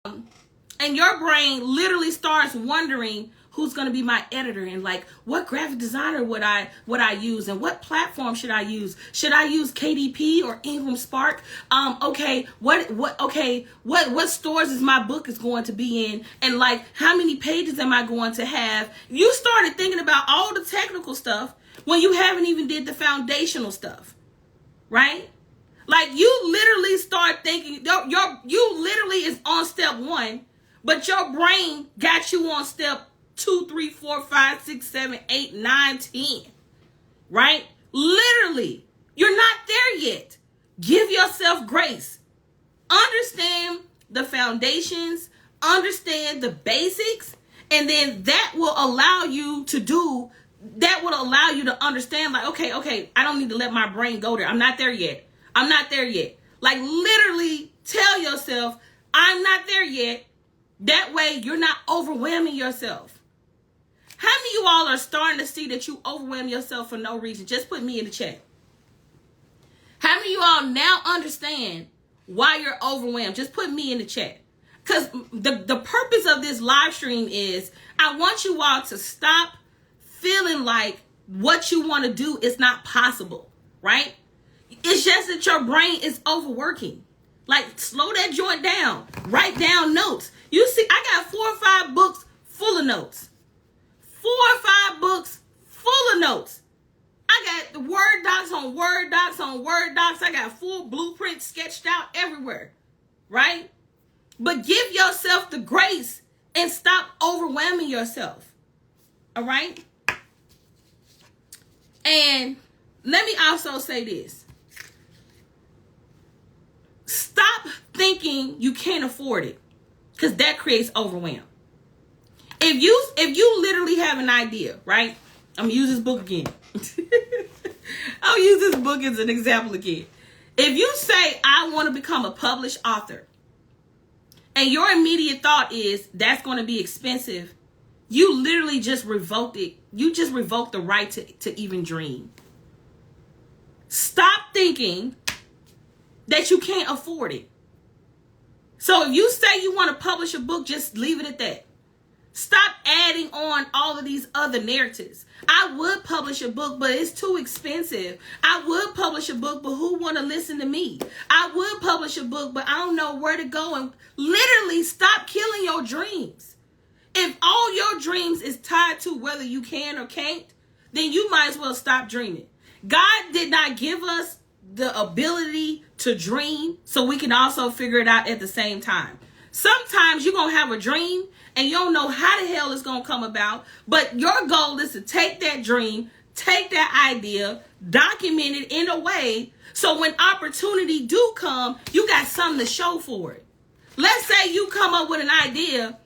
And your brain literally starts wondering who's going to be my editor and like what graphic designer would I use and what platform should I use? Should I use KDP or Ingram Spark? What stores is my book is going to be in, and like how many pages am I going to have? You started thinking about all the technical stuff when you haven't even did the foundational stuff, right? Like you literally start thinking you literally is on step 1, but your brain got you on step 2, 3, 4, 5, 6, 7, 8, 9, 10. Right? Literally, you're not there yet. Give yourself grace. Understand the foundations, understand the basics, and then that will allow you to understand like, okay, I don't need to let my brain go there. I'm not there yet. Like literally tell yourself, I'm not there yet. That way you're not overwhelming yourself. How many of you all are starting to see that you overwhelm yourself for no reason? Just put me in the chat. How many of you all now understand why you're overwhelmed? Just put me in the chat. Because the purpose of this live stream is I want you all to stop feeling like what you want to do is not possible, right? It's just that your brain is overworking. Like, slow that joint down. Write down notes. You see, I got 4 or 5 books full of notes. 4 or 5 books full of notes. I got Word docs on Word docs on Word docs. I got full blueprints sketched out everywhere, right? But give yourself the grace and stop overwhelming yourself, all right? And let me also say this. Stop thinking you can't afford it, because that creates overwhelm. If you literally have an idea, right? I'm gonna use this book again. I'll use this book as an example again. If you say, I want to become a published author, and your immediate thought is that's going to be expensive, you literally just revoked it. You just revoked the right to even dream. Stop thinking that you can't afford it. So if you say you want to publish a book, just leave it at that. Stop adding on all of these other narratives. I would publish a book, but it's too expensive. I would publish a book, but who want to listen to me? I would publish a book, but I don't know where to go. And literally stop killing your dreams. If all your dreams is tied to whether you can or can't, then you might as well stop dreaming. God did not give us the ability to dream so we can also figure it out at the same time. Sometimes you're going to have a dream and you don't know how the hell it's going to come about, but your goal is to take that dream, take that idea, document it in a way so when opportunity do come, you got something to show for it. Let's say you come up with an idea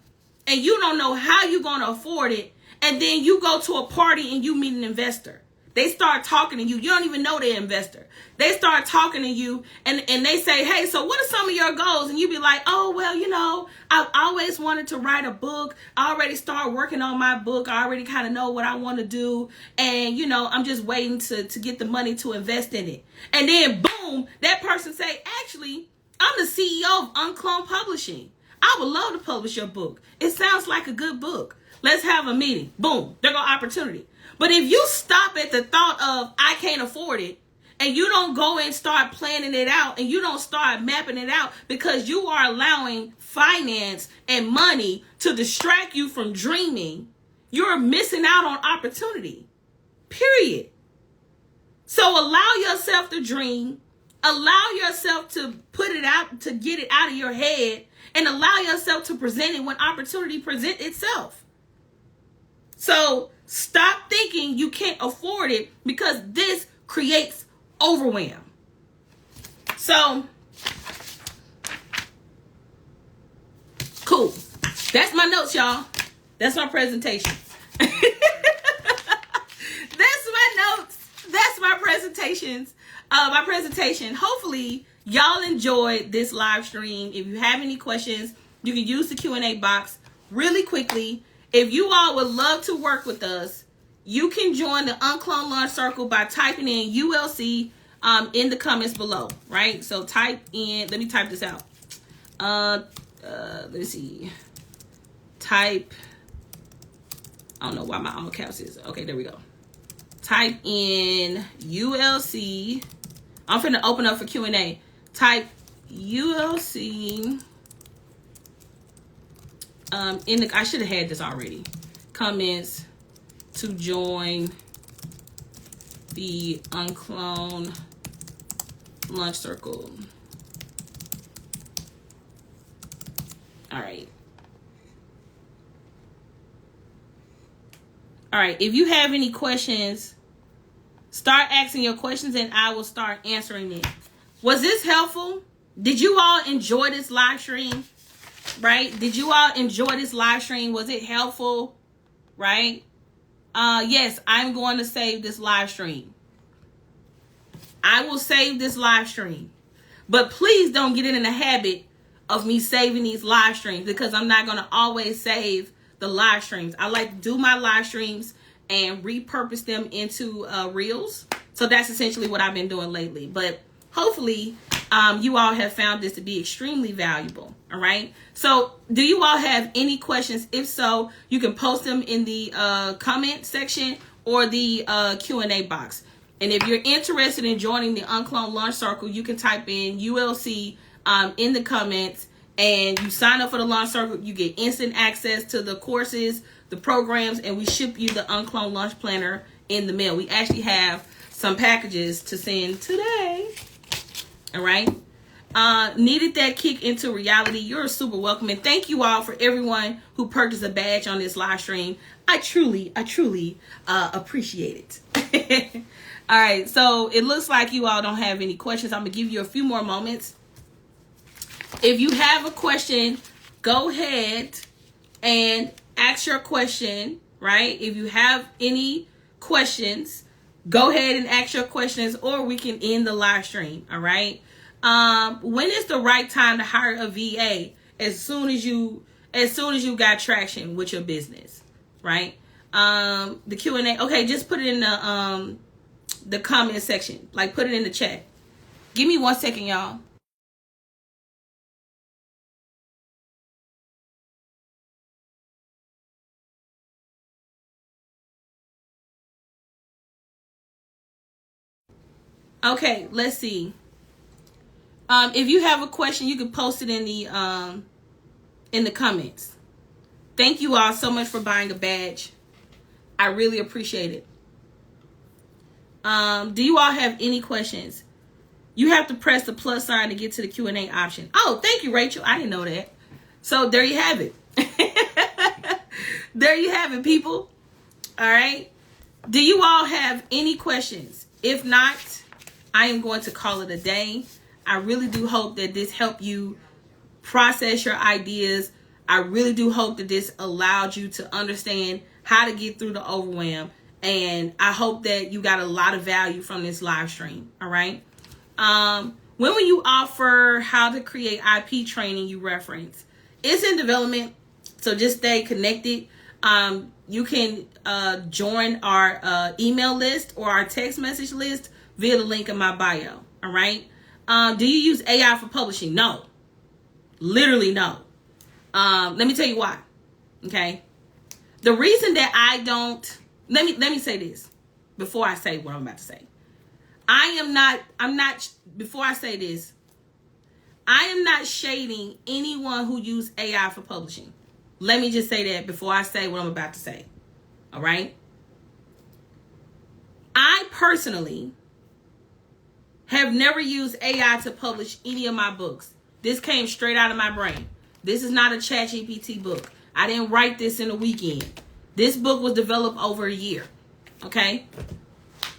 and you don't know how you're going to afford it, and then you go to a party and you meet an investor. They start talking to you. You don't even know they're an investor. They start talking to you and they say, hey, so what are some of your goals? And you be like, oh, well, you know, I've always wanted to write a book. I already started working on my book. I already kind of know what I want to do. And, you know, I'm just waiting to get the money to invest in it. And then, boom, that person say, actually, I'm the CEO of UnCloned Publishing. I would love to publish your book. It sounds like a good book. Let's have a meeting. Boom, there go opportunity. But if you stop at the thought of I can't afford it, and you don't go and start planning it out, and you don't start mapping it out because you are allowing finance and money to distract you from dreaming, you're missing out on opportunity. Period. So allow yourself to dream, allow yourself to put it out, to get it out of your head, and allow yourself to present it when opportunity presents itself. So stop thinking you can't afford it, because this creates overwhelm. So, cool. That's my notes, y'all. That's my presentation. That's my notes. That's my presentations. My presentation. Hopefully, y'all enjoyed this live stream. If you have any questions, you can use the Q&A box really quickly. If you all would love to work with us, you can join the UnCloned Launch Circle by typing in ULC in the comments below, right? So type in, let me type this out. Let me see. Type, I don't know why my all caps is. Okay, there we go. Type in ULC. I'm finna open up for Q&A. Type ULC in the, I should have had this already. Comments to join the UnCloned Launch Circle. All right. All right. If you have any questions, start asking your questions and I will start answering it. Was this helpful? Did you all enjoy this live stream? Right? Did you all enjoy this live stream? Was it helpful? Right? Yes, I'm going to save this live stream. I will save this live stream. But please don't get in the habit of me saving these live streams because I'm not going to always save the live streams. I like to do my live streams and repurpose them into reels. So that's essentially what I've been doing lately. But hopefully you all have found this to be extremely valuable. All right. So do you all have any questions? If so, you can post them in the comment section or the Q&A box. And if you're interested in joining the UnCloned Launch Circle, you can type in ULC in the comments and you sign up for the Launch Circle. You get instant access to the courses, the programs, and we ship you the UnCloned Launch Planner in the mail. We actually have some packages to send today. All right. Needed that kick into reality. You're super welcome. And thank you all for everyone who purchased a badge on this live stream. I truly appreciate it. All right. So it looks like you all don't have any questions. I'm going to give you a few more moments. If you have a question, go ahead and ask your question, right? If you have any questions, go ahead and ask your questions or we can end the live stream, all right? When is the right time to hire a VA? As soon as you got traction with your business, right? The Q&A, okay, just put it in the comment section. Like put it in the chat. Give me 1 second, y'all. Okay, let's see. If you have a question, you can post it in the comments. Thank you all so much for buying a badge. I really appreciate it. Do you all have any questions? You have to press the plus sign to get to the Q&A option. Oh, thank you, Rachel. I didn't know that. So there you have it. There you have it, people. All right. Do you all have any questions? If not, I am going to call it a day. I really do hope that this helped you process your ideas. I really do hope that this allowed you to understand how to get through the overwhelm. And I hope that you got a lot of value from this live stream. All right. When will you offer how to create IP training you reference? It's in development. So just stay connected. You can join our email list or our text message list via the link in my bio. All right. Do you use AI for publishing? No. Literally no. Let me tell you why. Okay. The reason that I don't, let me say this before I say what I'm about to say. Before I say this, I am not shading anyone who use AI for publishing. Let me just say that before I say what I'm about to say. All right. I personally have never used AI to publish any of my books. This came straight out of my brain. This is not a ChatGPT book. I didn't write this in a weekend. This book was developed over a year. Okay?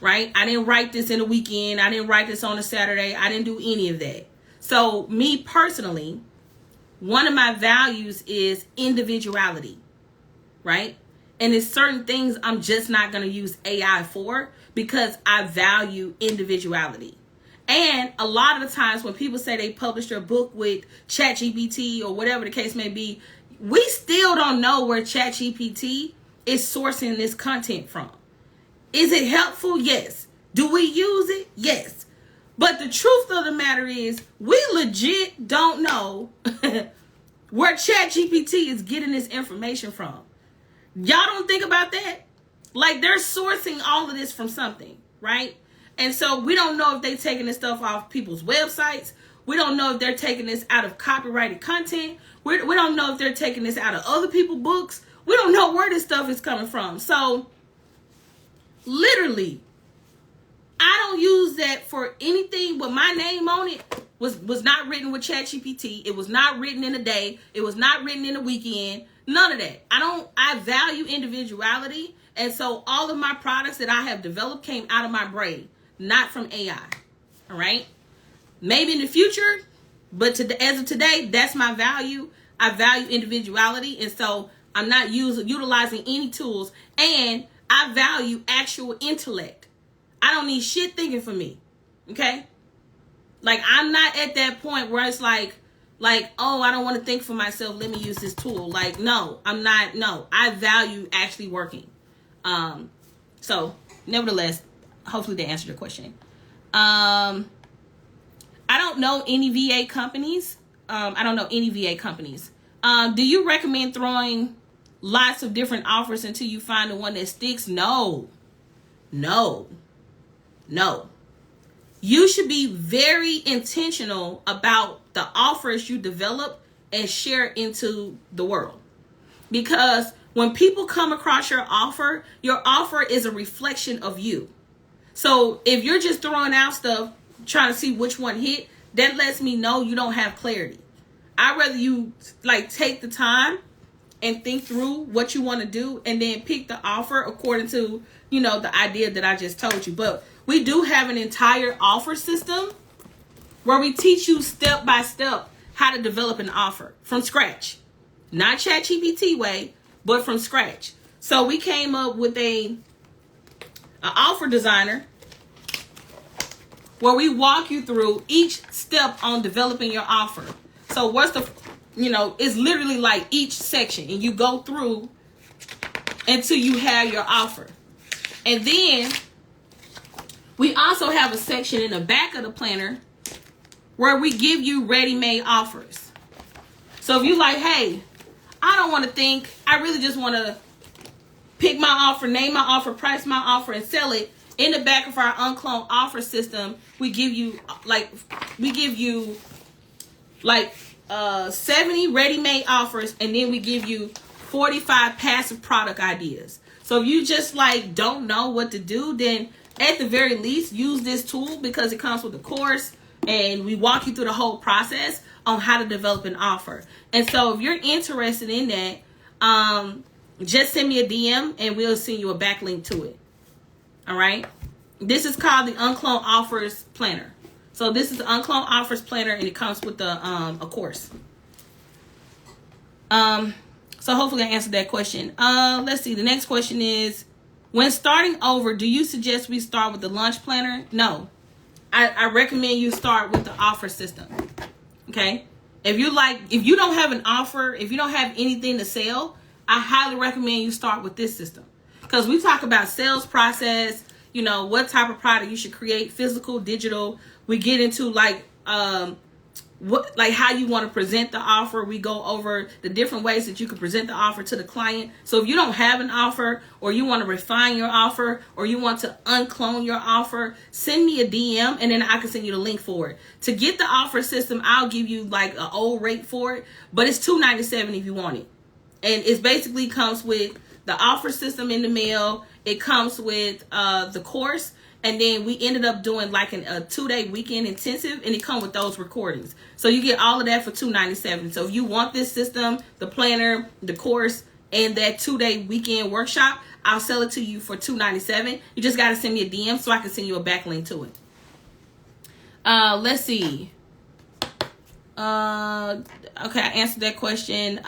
Right? I didn't write this in a weekend. I didn't write this on a Saturday. I didn't do any of that. So me personally, one of my values is individuality, right? And there's certain things I'm just not going to use AI for because I value individuality. And a lot of the times when people say they published their book with ChatGPT or whatever the case may be, we still don't know where ChatGPT is sourcing this content from. Is it helpful? Yes. Do we use it? Yes. But the truth of the matter is, we legit don't know where ChatGPT is getting this information from. Y'all don't think about that? Like, they're sourcing all of this from something, right? And so we don't know if they're taking this stuff off people's websites. We don't know if they're taking this out of copyrighted content. We don't know if they're taking this out of other people's books. We don't know where this stuff is coming from. So, literally, I don't use that for anything but my name on it was not written with ChatGPT. It was not written in a day. It was not written in a weekend. None of that. I value individuality. And so all of my products that I have developed came out of my brain, not from AI. All right. Maybe in the future, but as of today, that's my value. I value individuality. And so I'm not utilizing any tools. And I value actual intellect. I don't need shit thinking for me. Okay. Like, I'm not at that point where it's like, oh, I don't want to think for myself. Let me use this tool. Like, no, I'm not. No, I value actually working. So nevertheless, hopefully they answered your question. I don't know any VA companies. Do you recommend throwing lots of different offers until you find the one that sticks? No. You should be very intentional about the offers you develop and share into the world. Because when people come across your offer is a reflection of you. So if you're just throwing out stuff, trying to see which one hit, that lets me know you don't have clarity. I'd rather you take the time and think through what you want to do and then pick the offer according to, the idea that I just told you. But we do have an entire offer system where we teach you step by step how to develop an offer from scratch. Not ChatGPT way, but from scratch. So we came up with an offer designer where we walk you through each step on developing your offer. So it's literally like each section, and you go through until you have your offer. And then we also have a section in the back of the planner where we give you ready-made offers. So if you like, hey, I don't want to think, I really just want to pick my offer, name my offer, price my offer, and sell it. In the back of our UnCloned offer system, we give you 70 ready-made offers, and then we give you 45 passive product ideas. So if you just don't know what to do, then at the very least use this tool because it comes with a course and we walk you through the whole process on how to develop an offer. And so if you're interested in that, just send me a DM and we'll send you a backlink to it. All right. This is called the UnCloned Offers Planner. So this is the UnCloned Offers Planner, and it comes with a course. So hopefully I answered that question. Let's see. The next question is, when starting over, do you suggest we start with the launch planner? No. I recommend you start with the offer system. Okay. If you don't have an offer, if you don't have anything to sell, I highly recommend you start with this system. Because we talk about sales process, what type of product you should create, physical, digital. We get into how you want to present the offer. We go over the different ways that you can present the offer to the client. So if you don't have an offer, or you want to refine your offer, or you want to unclone your offer, send me a DM and then I can send you the link for it. To get the offer system, I'll give you an old rate for it, but it's $297 if you want it. And it basically comes with the offer system in the mail. It comes with the course. And then we ended up doing a 2-day weekend intensive, and it comes with those recordings. So you get all of that for $297. So if you want this system, the planner, the course, and that 2-day weekend workshop, I'll sell it to you for $297. You just got to send me a DM so I can send you a backlink to it. Let's see. Okay, I answered that question.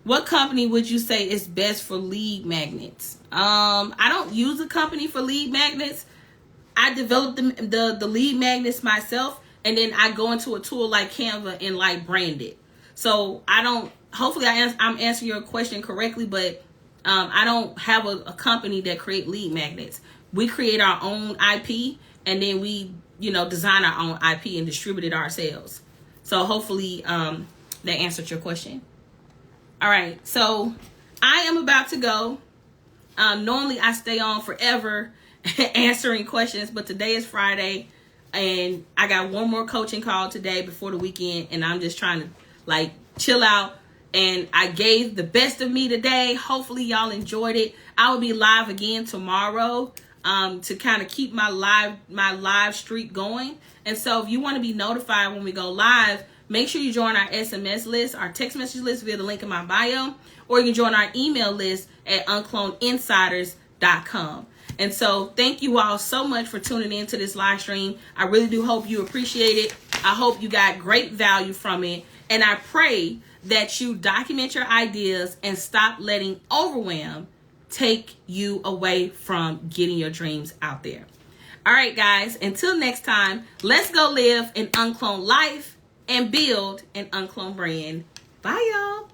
What company would you say is best for lead magnets? I don't use a company for lead magnets. I developed the lead magnets myself, and then I go into a tool like Canva and like brand it. So I don't. Hopefully, I'm answering your question correctly, but I don't have a company that create lead magnets. We create our own IP, and then we design our own IP and distribute it ourselves. So hopefully that answered your question. All right, so I am about to go. Normally I stay on forever answering questions, but today is Friday and I got one more coaching call today before the weekend, and I'm just trying to like chill out. And I gave the best of me today. Hopefully y'all enjoyed it. I will be live again tomorrow to kind of keep my live streak going. And so if you want to be notified when we go live, make sure you join our SMS list, our text message list via the link in my bio, or you can join our email list at unclonedinsiders.com. And so thank you all so much for tuning in to this live stream. I really do hope you appreciate it. I hope you got great value from it. And I pray that you document your ideas and stop letting overwhelm take you away from getting your dreams out there. All right, guys, until next time, let's go live an uncloned life and build an uncloned brand. Bye, y'all.